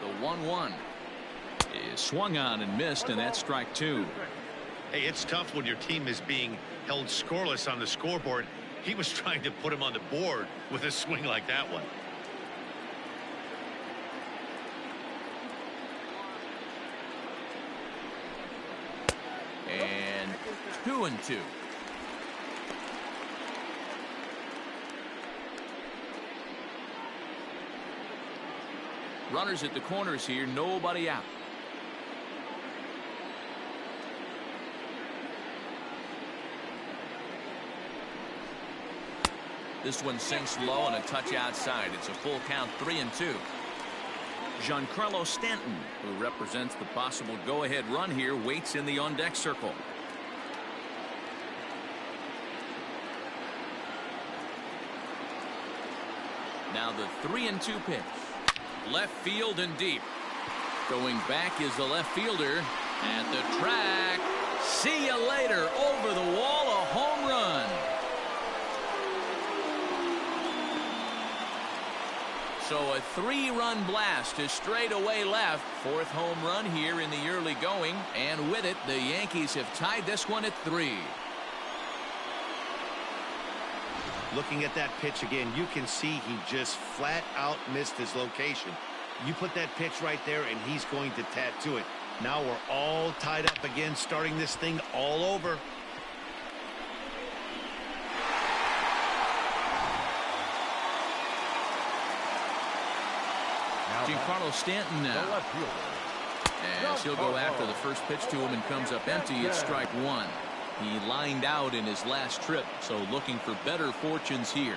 The 1-1 is swung on and missed, and that's strike two. Hey, it's tough when your team is being held scoreless on the scoreboard. He was trying to put him on the board with a swing like that one. And 2-2. Runners at the corners here, nobody out. This one sinks low and a touch outside. It's a full count, 3-2. Giancarlo Stanton, who represents the possible go-ahead run here, waits in the on-deck circle. Now the 3-2 pitch. Left field and deep. Going back is the left fielder at the track. See you later. Over the wall, a home run. So a 3-run blast to straightaway left. Fourth home run here in the early going. And with it, the Yankees have tied this one at 3. Looking at that pitch again, you can see he just flat out missed his location. You put that pitch right there and he's going to tattoo it. Now we're all tied up again, starting this thing all over. Giancarlo Stanton now. As he'll go after the first pitch to him and comes up empty, it's strike one. He lined out in his last trip, so looking for better fortunes here.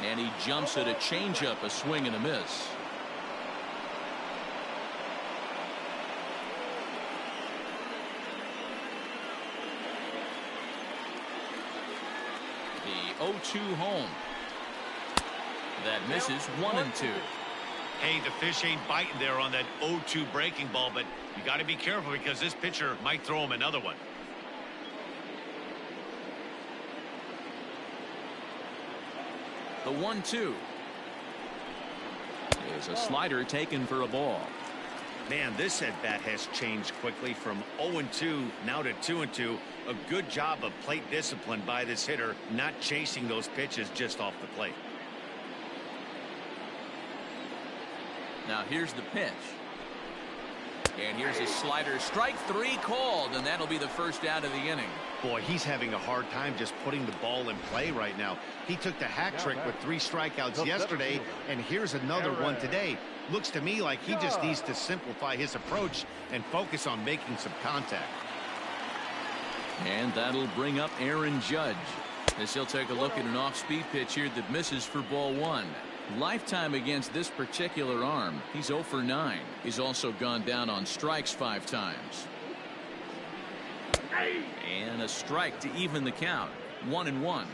And he jumps at a changeup, a swing and a miss. The 0-2 home. That misses 1-2. Hey, the fish ain't biting there on that 0-2 breaking ball, but you got to be careful because this pitcher might throw him another one. The 1-2 is a slider taken for a ball. Man, this at-bat has changed quickly from 0-2 now to 2-2. A good job of plate discipline by this hitter, not chasing those pitches just off the plate. Now here's the pitch. And here's a slider. Strike three called, and that'll be the first out of the inning. Boy, he's having a hard time just putting the ball in play right now. He took the hat trick with 3 strikeouts yesterday, and here's another one today. Looks to me like he just needs to simplify his approach and focus on making some contact. And that'll bring up Aaron Judge, as he'll take a look at an off-speed pitch here that misses for ball one. Lifetime against this particular arm, he's 0 for 9. He's also gone down on strikes 5 times. And a strike to even the count. 1-1.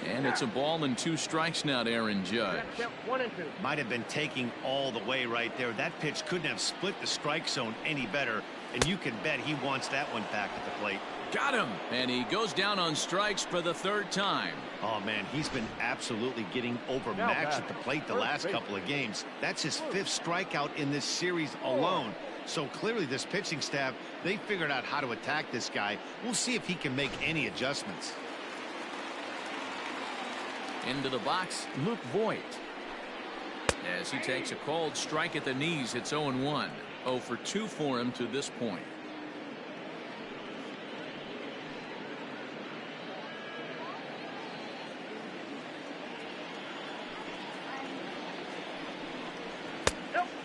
And it's a ball and 2 strikes now to Aaron Judge. 1 and 2. Might have been taking all the way right there. That pitch couldn't have split the strike zone any better. And you can bet he wants that one back at the plate. Got him. And he goes down on strikes for the 3rd time. Oh, man, he's been absolutely getting overmatched at the plate the last couple of games. That's his 5th strikeout in this series alone. So clearly this pitching staff, they figured out how to attack this guy. We'll see if he can make any adjustments. Into the box, Luke Voigt. As he takes a called strike at the knees, it's 0-1. 0 for 2 for him to this point.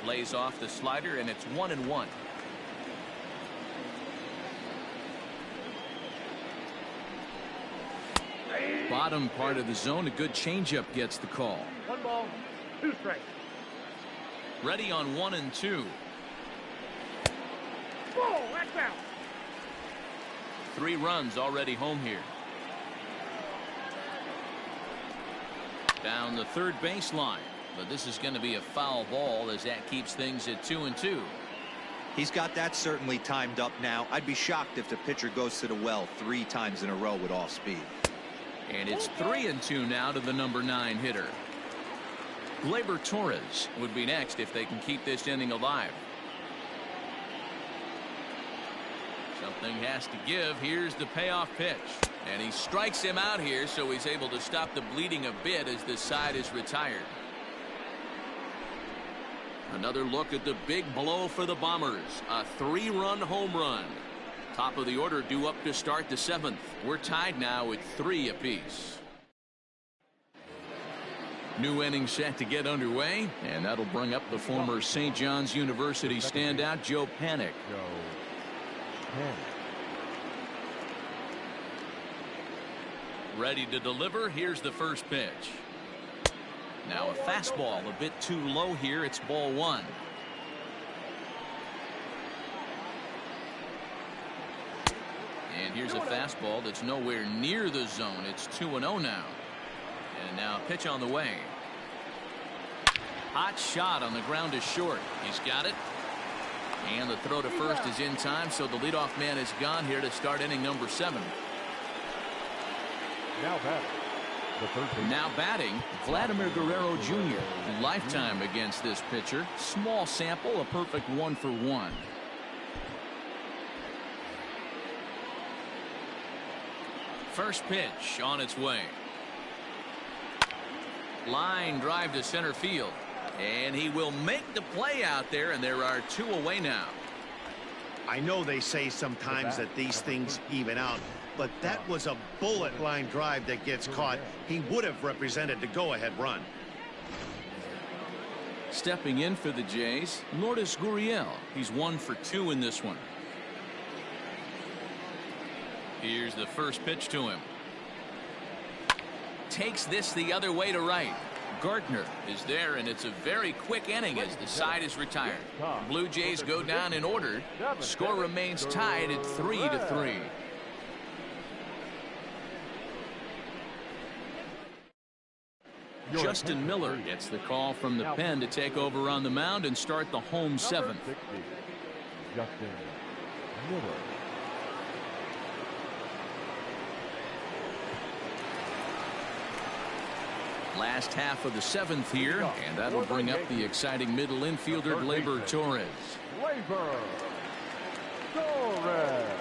Lays off the slider, and it's 1-1. Bottom part of the zone, a good changeup gets the call. 1 ball, 2 strikes. Ready on 1 and 2. Ball, that's out. 3 runs already home here. Down the 3rd baseline. But this is going to be a foul ball as that keeps things at 2-2. He's got that certainly timed up now. I'd be shocked if the pitcher goes to the well 3 times in a row with off speed. And it's 3-2 now to the number 9 hitter. Gleyber Torres would be next if they can keep this inning alive. Something has to give. Here's the payoff pitch. And he strikes him out here, so he's able to stop the bleeding a bit as this side is retired. Another look at the big blow for the Bombers. A 3-run home run. Top of the order due up to start the 7th. We're tied now at 3 apiece. New inning set to get underway, and that'll bring up the former St. John's University standout Joe Panik. Ready to deliver. Here's the first pitch. Now a fastball a bit too low here. It's ball 1. And here's a fastball that's nowhere near the zone. It's 2-0 now. And now a pitch on the way. Hot shot on the ground to short. He's got it. And the throw to first is in time, so the leadoff man is gone here to start inning number 7. Now batting, Vladimir Guerrero Jr. Lifetime against this pitcher. Small sample, a perfect 1 for 1. First pitch on its way. Line drive to center field. And he will make the play out there, and there are 2 away now. I know they say sometimes that these things even out, but that was a bullet line drive that gets caught. He would have represented the go-ahead run. Stepping in for the Jays, Lourdes Gurriel. He's 1 for 2 in this one. Here's the first pitch to him. Takes this the other way to right. Gardner is there, and it's a very quick inning as the side is retired. Blue Jays go down in order. Score remains tied at 3-3. Justin Miller gets the call from the pen to take over on the mound and start the home 7th. Justin Miller. Last half of the 7th here, and that'll bring up the exciting middle infielder Gleyber Torres. Gleyber Torres.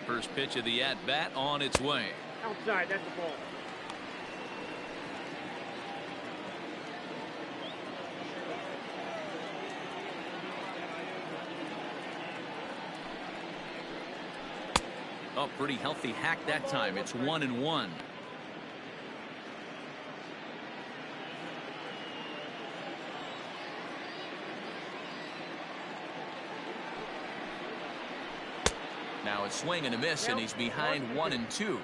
First pitch of the at-bat on its way. Outside, that's the ball. Oh, pretty healthy hack that time. It's 1-1. Now a swing and a miss, and he's behind 1-2.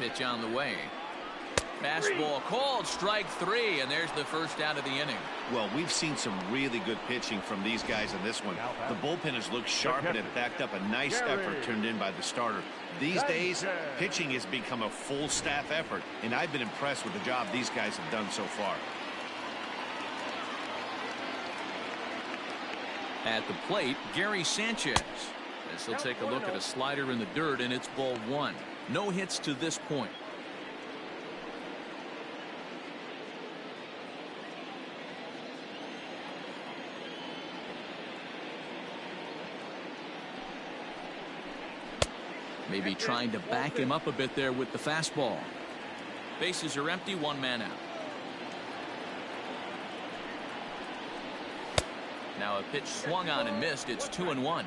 Pitch on the way. Fastball called, strike 3, and there's the first out of the inning. Well, we've seen some really good pitching from these guys in this one. The bullpen has looked sharp and it backed up a nice effort turned in by the starter. These days, pitching has become a full staff effort, and I've been impressed with the job these guys have done so far. At the plate, Gary Sanchez. As he'll take a look at a slider in the dirt, and it's ball 1. No hits to this point. Maybe trying to back him up a bit there with the fastball. Bases are empty, 1 man out. Now a pitch swung on and missed. It's 2-1.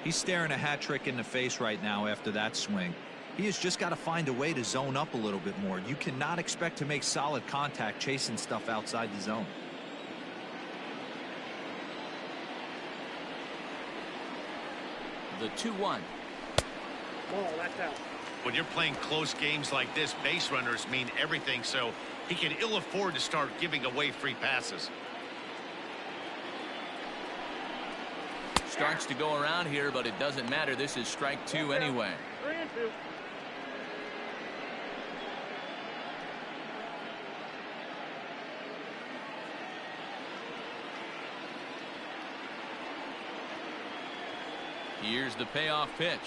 He's staring a hat trick in the face right now after that swing. He has just got to find a way to zone up a little bit more. You cannot expect to make solid contact chasing stuff outside the zone. The 2-1. Ball, that's out. When you're playing close games like this, base runners mean everything, so he can ill afford to start giving away free passes. Starts to go around here, but it doesn't matter. This is strike 2 anyway. 3-2. Here's the payoff pitch.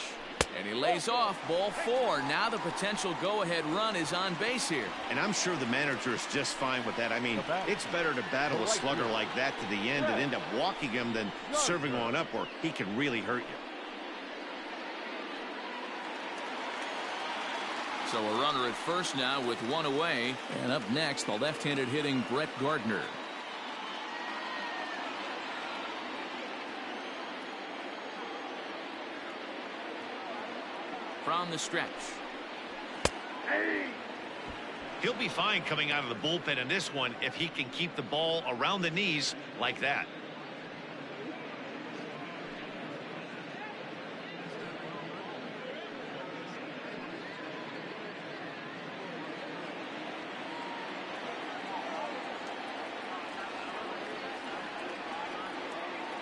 And he lays off, ball 4. Now the potential go-ahead run is on base here. And I'm sure the manager is just fine with that. I mean, it's better to battle a slugger like that to the end and end up walking him than serving on up where he can really hurt you. So a runner at first now with 1 away. And up next, the left-handed hitting Brett Gardner. From the stretch. He'll be fine coming out of the bullpen in this one if he can keep the ball around the knees like that.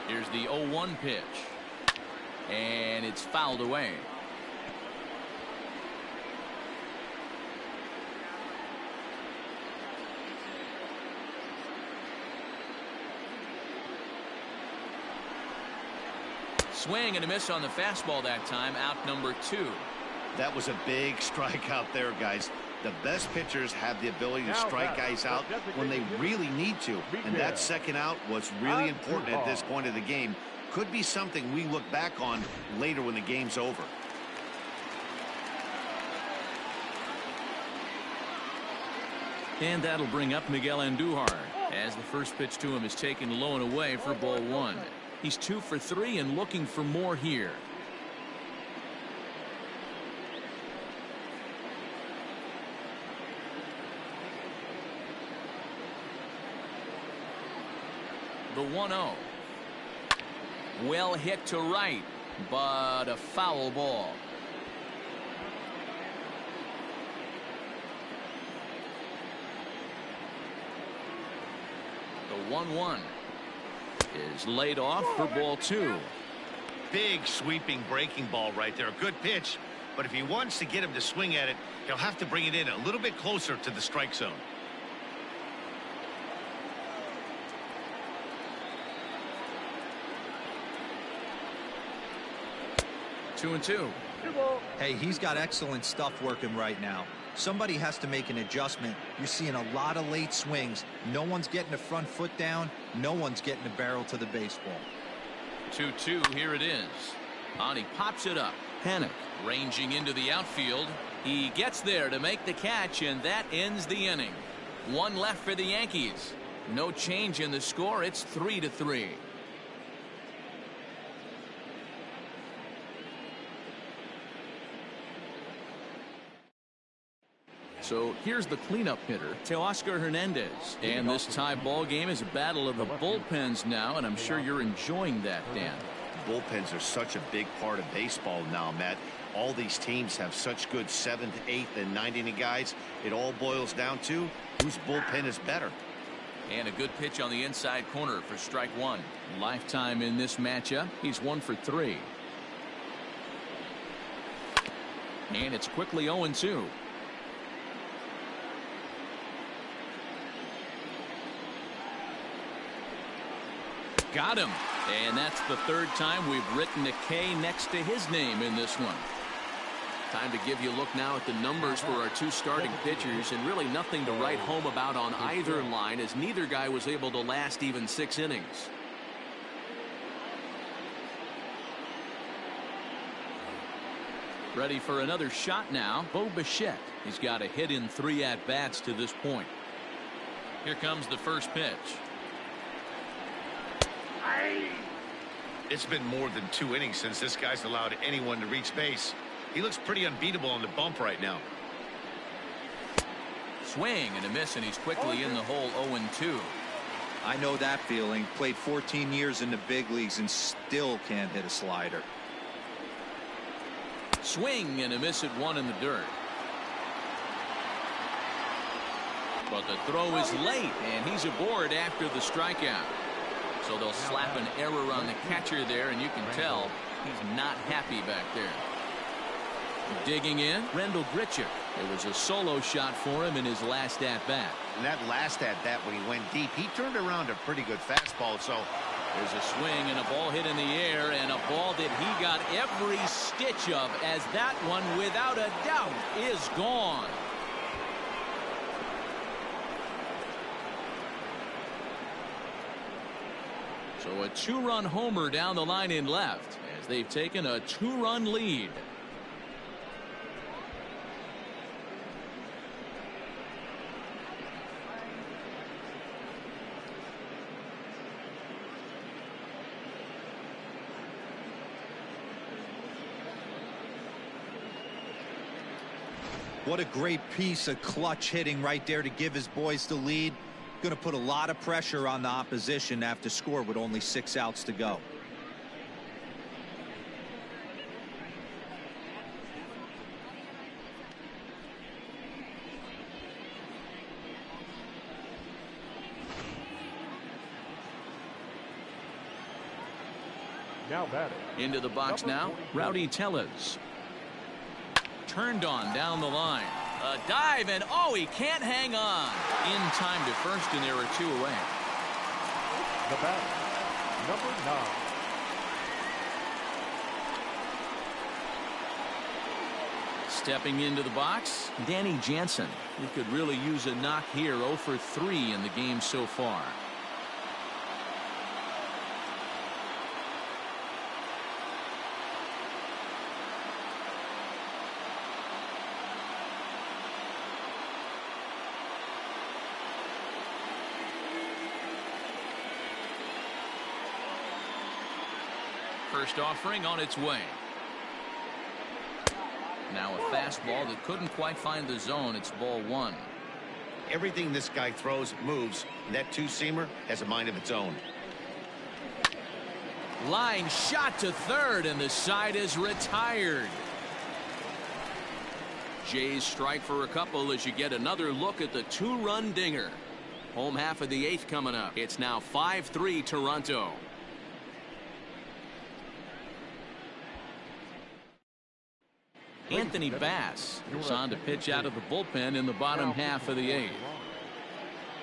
Here's the 0-1 pitch. And it's fouled away. Swing and a miss on the fastball that time. Out number 2. That was a big strikeout there, guys. The best pitchers have the ability to strike guys out when they really need to. And that second out was really important at this point of the game. Could be something we look back on later when the game's over. And that'll bring up Miguel Andujar as the first pitch to him is taken low and away for ball 1. He's 2 for 3 and looking for more here. The 1-0. Well hit to right, but a foul ball. The 1-1 is laid off for ball 2. Big sweeping breaking ball right there. A good pitch, but if he wants to get him to swing at it, he'll have to bring it in a little bit closer to the strike zone. Two and two. Hey, he's got excellent stuff working right now. Somebody has to make an adjustment. You're seeing a lot of late swings. No one's getting the front foot down. No one's getting the barrel to the baseball. 2-2. Here it is. And he pops it up. Panic ranging into the outfield. He gets there to make the catch, and that ends the inning. 1 left for the Yankees. No change in the score. It's 3-3. So here's the cleanup hitter, Teoscar Hernandez. And this tie ball game is a battle of the bullpens now, and I'm sure you're enjoying that, Dan. Bullpens are such a big part of baseball now, Matt. All these teams have such good 7th, 8th, and 9th inning guys. It all boils down to whose bullpen is better. And a good pitch on the inside corner for strike one. Lifetime in this matchup, he's 1 for 3. And it's quickly 0-2. Got him. And that's the 3rd time we've written a K next to his name in this one. Time to give you a look now at the numbers for our 2 starting pitchers, and really nothing to write home about on either line, as neither guy was able to last even 6 innings. Ready for another shot now, Bo Bichette. He's got a hit in 3 at-bats to this point. Here comes the first pitch. It's been more than 2 innings since this guy's allowed anyone to reach base. He looks pretty unbeatable on the bump right now. Swing and a miss, and he's quickly in the hole. 0-2. I know that feeling. Played 14 years in the big leagues and still can't hit a slider. Swing and a miss at 1 in the dirt. But the throw is late, and he's aboard after the strikeout. So they'll slap an error on the catcher there, and you can tell he's not happy back there. Digging in, Rendell Grichuk. It was a solo shot for him in his last at-bat. And that last at-bat, when he went deep, he turned around a pretty good fastball. So there's a swing and a ball hit in the air, and a ball that he got every stitch of, as that one, without a doubt, is gone. So a 2-run homer down the line in left, as they've taken a 2-run lead. What a great piece of clutch hitting right there to give his boys the lead. Going to put a lot of pressure on the opposition to have to score with only 6 outs to go. Now batting. Into the box now, Rowdy Tellez. Turned on down the line. A dive, and oh, he can't hang on. In time to first, and there are 2 away. The batter, number 9. Stepping into the box, Danny Jansen. He could really use a knock here. 0 for 3 in the game so far. First offering on its way. Now a fastball that couldn't quite find the zone. It's ball 1. everything this guy throws moves. And that 2-seamer has a mind of its own. Line shot to third, and the side is retired. Jays strike for a couple as you get another look at the 2-run dinger. Home half of the 8th coming up. It's now 5-3 Toronto. Anthony Bass is on to pitch out of the bullpen in the bottom half of the 8th.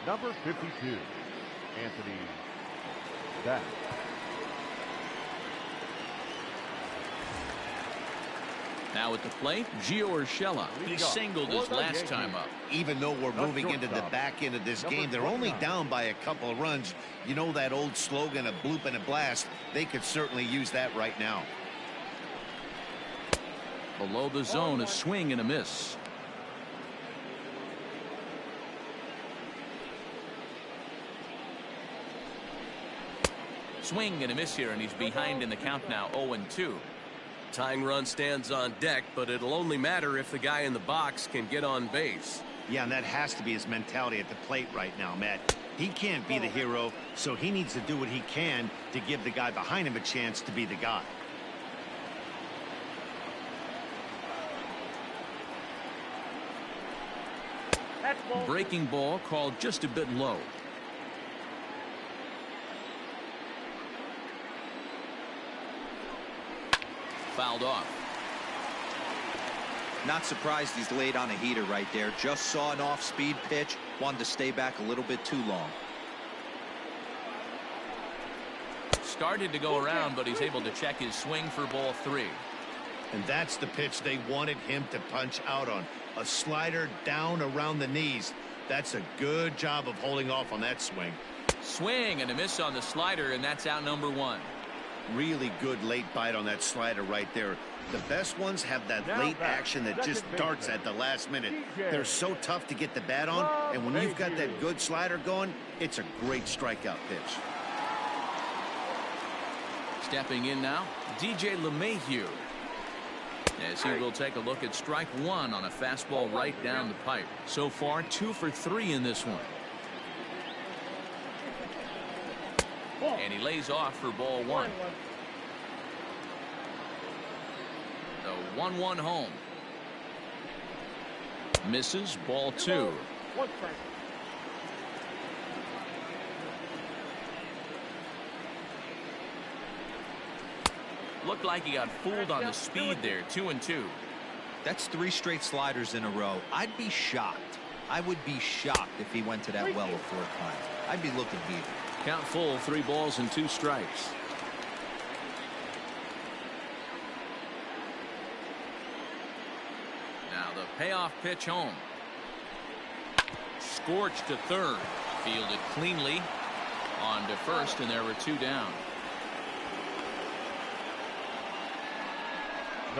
Number 52, Anthony Bass. Now at the plate, Gio Urshela. He singled his last time up. Even though we're moving into the back end of this game, they're only down by a couple of runs. You know that old slogan, a bloop and a blast. They could certainly use that right now. Below the zone, a swing and a miss. Swing and a miss here, and he's behind in the count now, 0-2. Tying run stands on deck, but it'll only matter if the guy in the box can get on base. Yeah, and that has to be his mentality at the plate right now, Matt. He can't be the hero, so he needs to do what he can to give the guy behind him a chance to be the guy. Breaking ball called just a bit low. Fouled off. Not surprised he's laid on a heater right there. Just saw an off-speed pitch. Wanted to stay back a little bit too long. Started to go around, but he's able to check his swing for ball 3. And that's the pitch they wanted him to punch out on. A slider down around the knees. That's a good job of holding off on that swing. Swing and a miss on the slider, and that's out number 1. Really good late bite on that slider right there. The best ones have that late action that just darts at the last minute. They're so tough to get the bat on, and when you've got that good slider going, it's a great strikeout pitch. Stepping in now, DJ LeMahieu, as he will take a look at strike 1 on a fastball right down the pipe. So far, 2 for 3 in this one. And he lays off for ball 1. The 1-1 home. Misses, ball 2. Looked like he got fooled on the speed there. 2-2. That's 3 straight sliders in a row. I'd be shocked. I would be shocked if he went to that well a 4th time. I'd be looking here. Count full, 3 balls and 2 strikes. Now the payoff pitch home. Scorched to third. Fielded cleanly. On to first, and there were 2 down.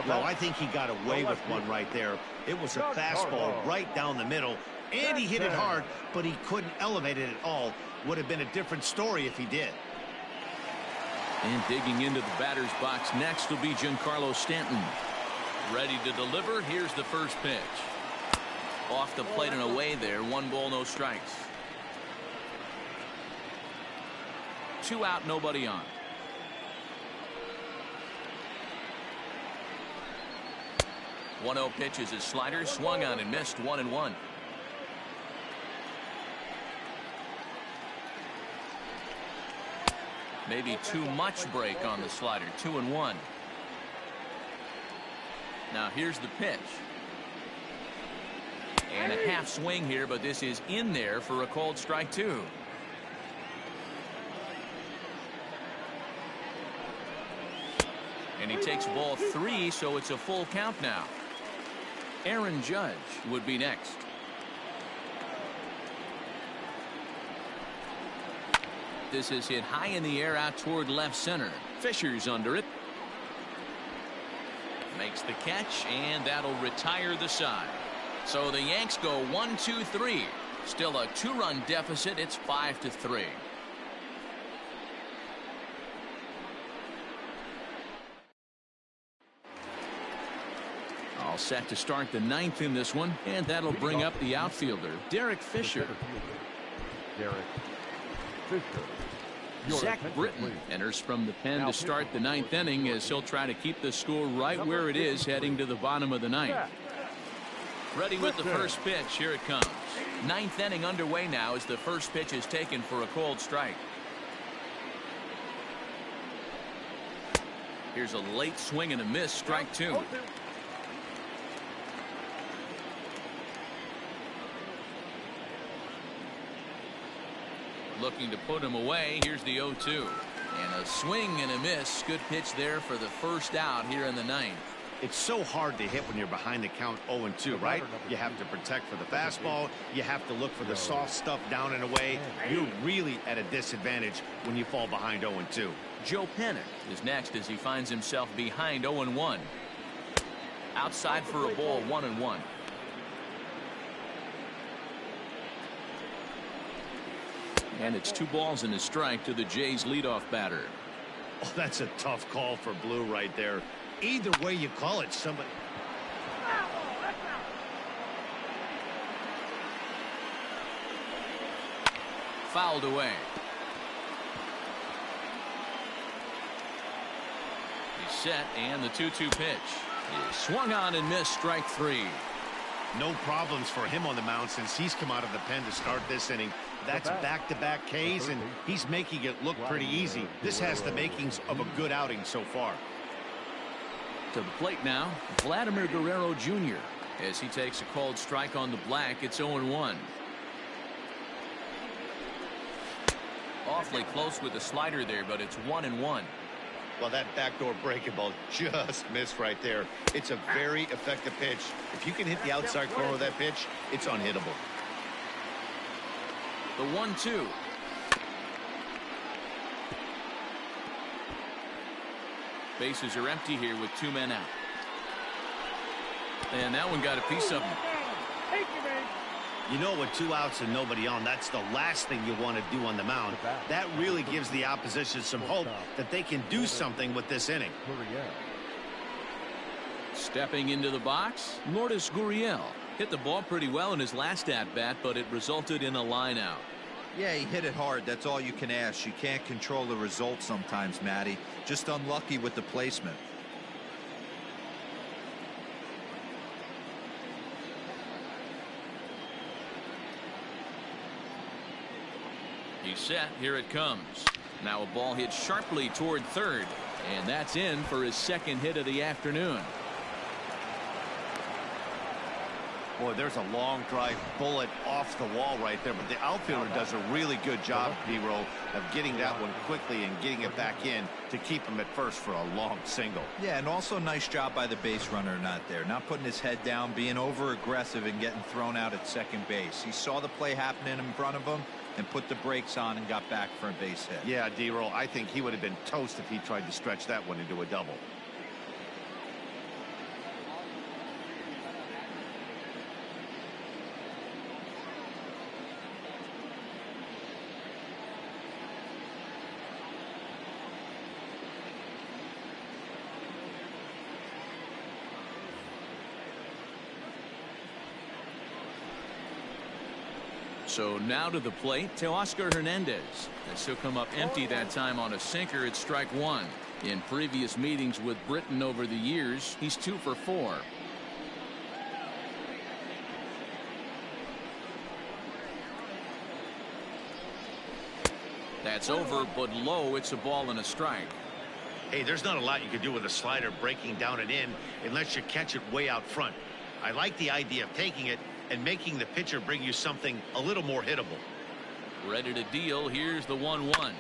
Well, I think he got away with one right there. It was a fastball right down the middle, and he hit it hard, but he couldn't elevate it at all. Would have been a different story if he did. And digging into the batter's box next will be Giancarlo Stanton. Ready to deliver. Here's the first pitch. Off the plate and away there. 1 ball, no strikes. 2 out, nobody on. 1-0 pitch is his slider, swung on and missed. 1-1. Maybe too much break on the slider. 2-1. Now here's the pitch. And a half swing here, but this is in there for a called strike 2. And he takes ball 3, so it's a full count now. Aaron Judge would be next. This is hit high in the air out toward left center. Fisher's under it. Makes the catch, and that'll retire the side. So the Yanks go 1-2-3. Still a 2-run deficit. It's 5-3. All set to start the 9th in this one, and that'll bring up the outfielder, Derek Fisher. Zach Britton enters from the pen to start the 9th inning, as he'll try to keep the score right where it is heading to the bottom of the 9th. Ready with the first pitch. Here it comes. 9th inning underway now as the first pitch is taken for a called strike. Here's a late swing and a miss. Strike 2. Looking to put him away. Here's the 0-2. And a swing and a miss. Good pitch there for the first out here in the 9th. It's so hard to hit when you're behind the count 0-2, right? You have to protect for the fastball. You have to look for the soft stuff down and away. You're really at a disadvantage when you fall behind 0-2. Joe Panic is next as he finds himself behind 0-1. Outside for a ball, 1-1. And it's 2 balls and a strike to the Jays leadoff batter. Oh, that's a tough call for Blue right there. Either way you call it, somebody. Fouled away. He's set, and the 2-2 pitch is swung on and missed. Strike three. No problems for him on the mound since he's come out of the pen to start this inning. That's back-to-back Ks, and he's making it look pretty easy. This has the makings of a good outing so far. To the plate now, Vladimir Guerrero Jr. as he takes a called strike on the black. It's 0-1. Awfully close with the slider there, but it's 1-1. Well, that backdoor breaking ball just missed right there. It's a very effective pitch. If you can hit the outside corner of that pitch, it's unhittable. The 1-2. Bases are empty here with 2 men out. And that one got a piece of him. You know, with 2 outs and nobody on, that's the last thing you want to do on the mound. That really gives the opposition some hope that they can do something with this inning. Stepping into the box, Lourdes Gurriel hit the ball pretty well in his last at-bat, but it resulted in a line-out. Yeah, he hit it hard. That's all you can ask. You can't control the result sometimes, Matty. Just unlucky with the placement. He's set. Here it comes. Now a ball hit sharply toward third, and that's in for his second hit of the afternoon. Boy, there's a long drive bullet off the wall right there, but the outfielder does a really good job, D-Roll, of getting that one quickly and getting it back in to keep him at first for a long single. Yeah, and also nice job by the base runner not there, not putting his head down, being over aggressive and getting thrown out at second base. He saw the play happening in front of him and put the brakes on and got back for a base hit. Yeah, D-Roll, I think he would have been toast if he tried to stretch that one into a double. So now to the plate, Teoscar Hernandez. As he'll come up empty that time on a sinker at strike one. In previous meetings with Britain over the years, he's 2 for 4. That's over, but low. It's a ball and a strike. Hey, there's not a lot you can do with a slider breaking down and in unless you catch it way out front. I like the idea of taking it and making the pitcher bring you something a little more hittable. Ready to deal. Here's the 1-1.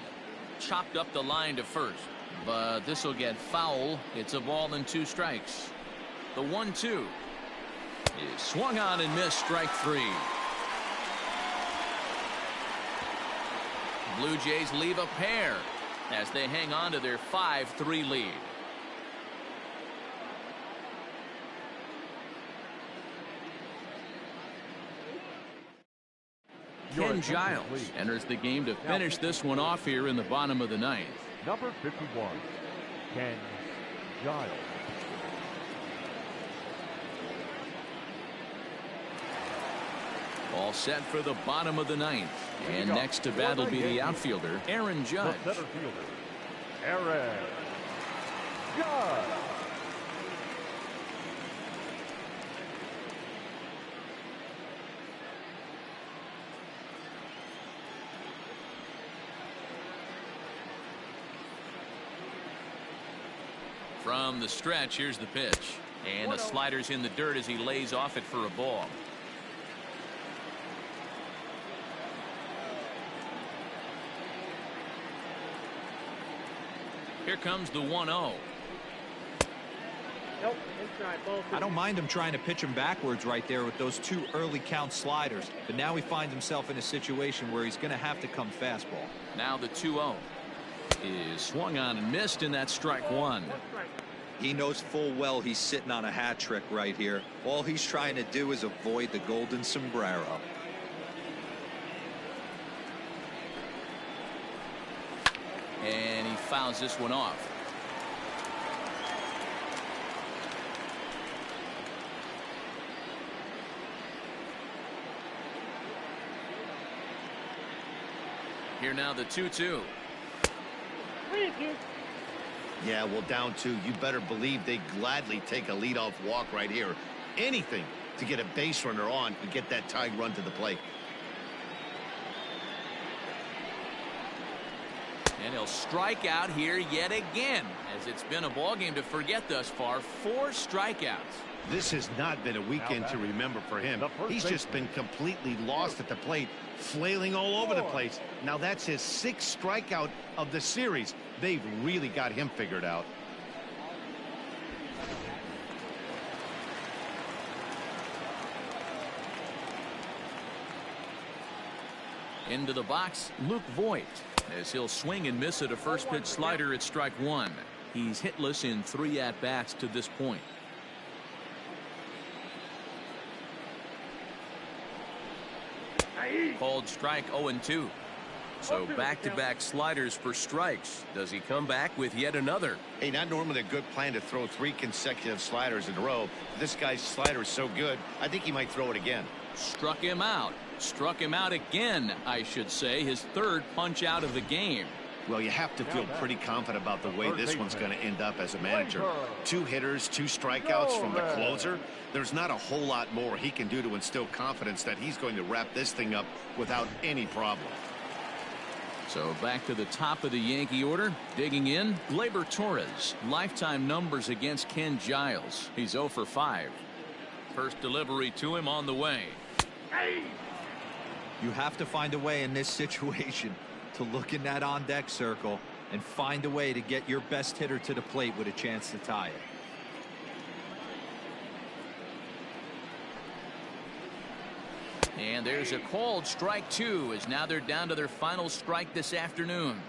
Chopped up the line to first, but this will get foul. It's a ball and 2 strikes. The 1-2 is swung on and missed. Strike 3. Blue Jays leave a pair as they hang on to their 5-3 lead. Ken Giles enters the game to finish this one off here in the bottom of the ninth. Number 51, Ken Giles. All set for the bottom of the ninth. And next to bat will be the outfielder, Aaron Judge. The center fielder, Aaron Judge. From the stretch, here's the pitch. And the slider's in the dirt as he lays off it for a ball. Here comes the 1-0. Nope, inside ball. I don't mind him trying to pitch him backwards right there with those 2 early count sliders, but now he finds himself in a situation where he's going to have to come fastball. Now the 2-0 is swung on and missed, and that's strike 1. He knows full well he's sitting on a hat trick right here. All he's trying to do is avoid the golden sombrero. And he fouls this one off. Here now the 2-2. Yeah, well, down 2, you better believe they gladly take a leadoff walk right here. Anything to get a base runner on and get that tying run to the plate. And he'll strike out here yet again, as it's been a ball game to forget thus far. 4 strikeouts. This has not been a weekend to remember for him. He's just been completely lost at the plate, flailing all over the place. Now that's his 6th strikeout of the series. They've really got him figured out. Into the box, Luke Voigt, as he'll swing and miss at a first pitch slider at strike 1. He's hitless in 3 at-bats to this point. Called strike 0-2. So back-to-back sliders for strikes. Does he come back with yet another? Hey, not normally a good plan to throw 3 consecutive sliders in a row. This guy's slider is so good, I think he might throw it again. Struck him out. Struck him out again, I should say. His 3rd punch out of the game. Well, you have to feel pretty confident about the way this one's going to end up as a manager. 2 hitters, 2 strikeouts from the closer. There's not a whole lot more he can do to instill confidence that he's going to wrap this thing up without any problem. So back to the top of the Yankee order. Digging in, Gleyber Torres. Lifetime numbers against Ken Giles. He's 0 for 5. First delivery to him on the way. You have to find a way in this situation to look in that on-deck circle and find a way to get your best hitter to the plate with a chance to tie it. And there's a called strike 2, as now they're down to their final strike this afternoon.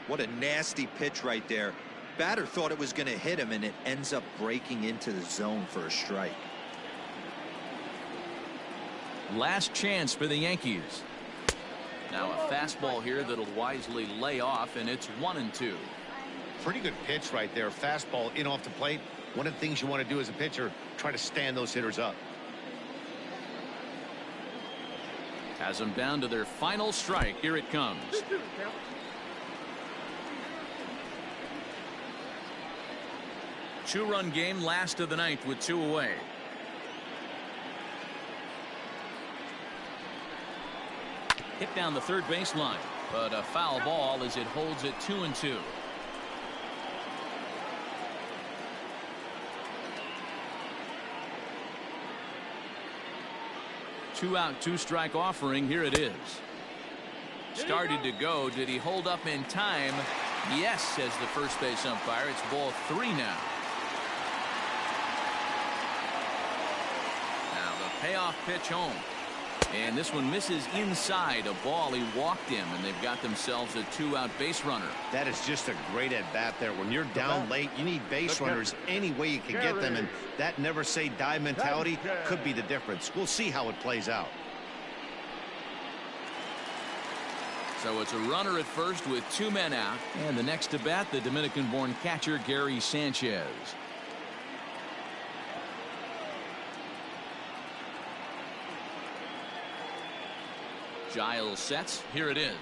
What a nasty pitch right there. Batter thought it was going to hit him, and it ends up breaking into the zone for a strike. Last chance for the Yankees. Now a fastball here that'll wisely lay off, and it's 1-2. Pretty good pitch right there. Fastball in off the plate. One of the things you want to do as a pitcher, try to stand those hitters up. Has them down to their final strike. Here it comes. Two-run game, last of the ninth with 2 away. Hit down the third baseline, but a foul ball as it holds it 2-2. Two out, 2 strike offering. Here it is. Started to go. Did he hold up in time? Yes, says the first base umpire. It's ball 3 now. Now the payoff pitch home. And this one misses inside a ball. He walked him, and they've got themselves a 2-out base runner. That is just a great at-bat there. When you're down late, you need base runners any way you can get them, and that never say die mentality could be the difference. We'll see how it plays out. So it's a runner at first with 2 men out, and the next to bat, the Dominican-born catcher Gary Sanchez. Giles sets. Here it is.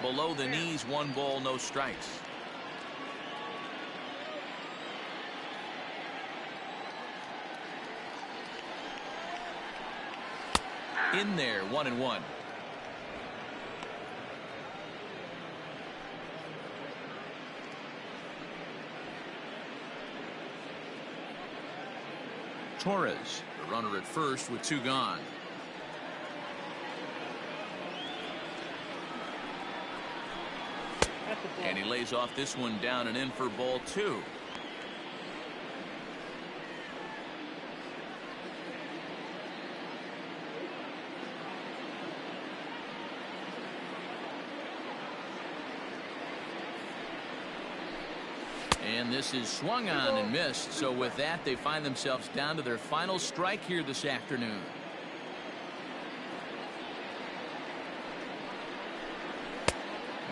Below the knees, 1 ball, no strikes. In there, 1-1. Torres, the runner at first with 2 gone. And he lays off this one down and in for ball 2. And this is swung on and missed. So with that, they find themselves down to their final strike here this afternoon.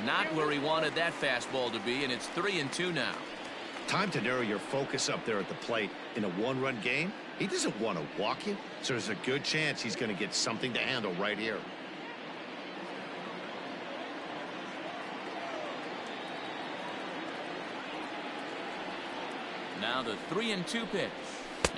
Not where he wanted that fastball to be, and it's 3-2 now. Time to narrow your focus up there at the plate. In a 1-run game, he doesn't want to walk you, so there's a good chance he's going to get something to handle right here. Now the 3-2 pitch.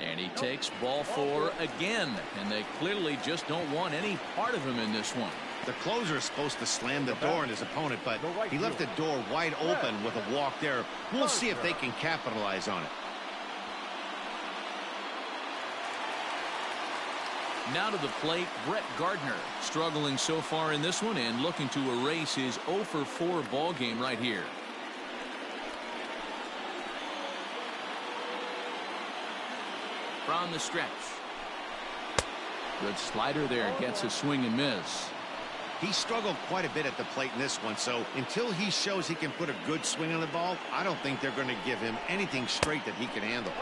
And he takes ball 4 again. And they clearly just don't want any part of him in this one. The closer is supposed to slam the door on his opponent, but he left the door wide open with a walk there. We'll see if they can capitalize on it. Now to the plate, Brett Gardner, struggling so far in this one and looking to erase his 0-for-4 ball game right here. From the stretch. Good slider there, gets a swing and miss. He struggled quite a bit at the plate in this one, so until he shows he can put a good swing on the ball, I don't think they're going to give him anything straight that he can handle.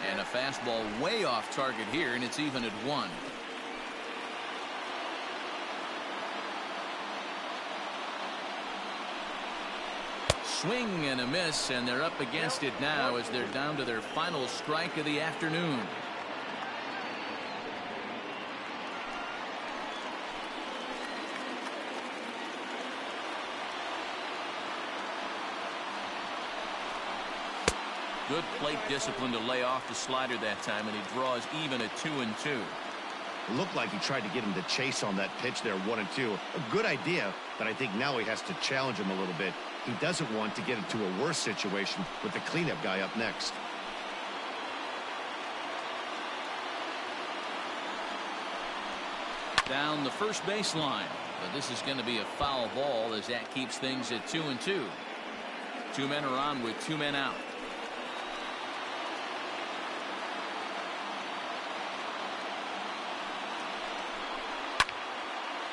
And a fastball way off target here, and it's even at 1. Swing and a miss, and they're up against it now as they're down to their final strike of the afternoon. Good plate discipline to lay off the slider that time, and he draws even at 2-2. It looked like he tried to get him to chase on that pitch there, 1-2. A good idea, but I think now he has to challenge him a little bit. He doesn't want to get into a worse situation with the cleanup guy up next. Down the first baseline, but this is going to be a foul ball as that keeps things at 2-2. 2 men are on with 2 men out.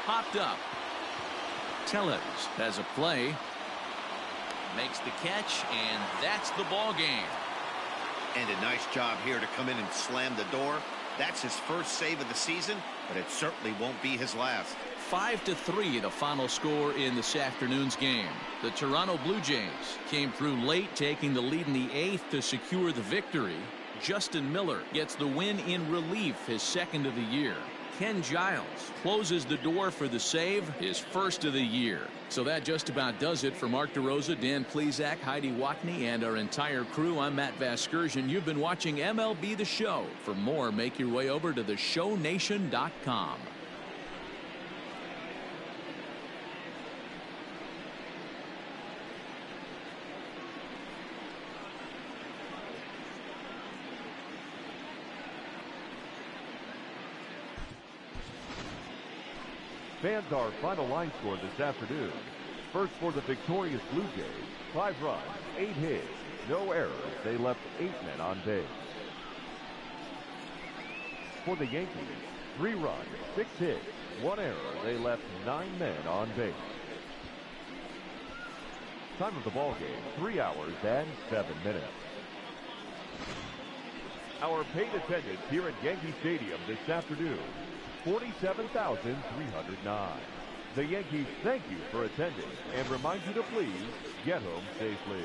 Popped up. Tellez has a play. Makes the catch, and that's the ball game. And a nice job here to come in and slam the door. That's his first save of the season, but it certainly won't be his last. 5-3 the final score in this afternoon's game. The Toronto Blue Jays came through late, taking the lead in the 8th to secure the victory. Justin Miller gets the win in relief, his 2nd of the year. Ken Giles closes the door for the save, his 1st of the year. So that just about does it for Mark DeRosa, Dan Plesac, Heidi Watney, and our entire crew. I'm Matt Vasgersian. You've been watching MLB The Show. For more, make your way over to theshownation.com. Fans, our final line score this afternoon. First for the victorious Blue Jays, 5 runs, 8 hits, no errors. They left 8 men on base. For the Yankees, 3 runs, 6 hits, 1 error. They left 9 men on base. Time of the ball game, 3 hours and 7 minutes. Our paid attendance here at Yankee Stadium this afternoon, 47,309. The Yankees thank you for attending and remind you to please get home safely.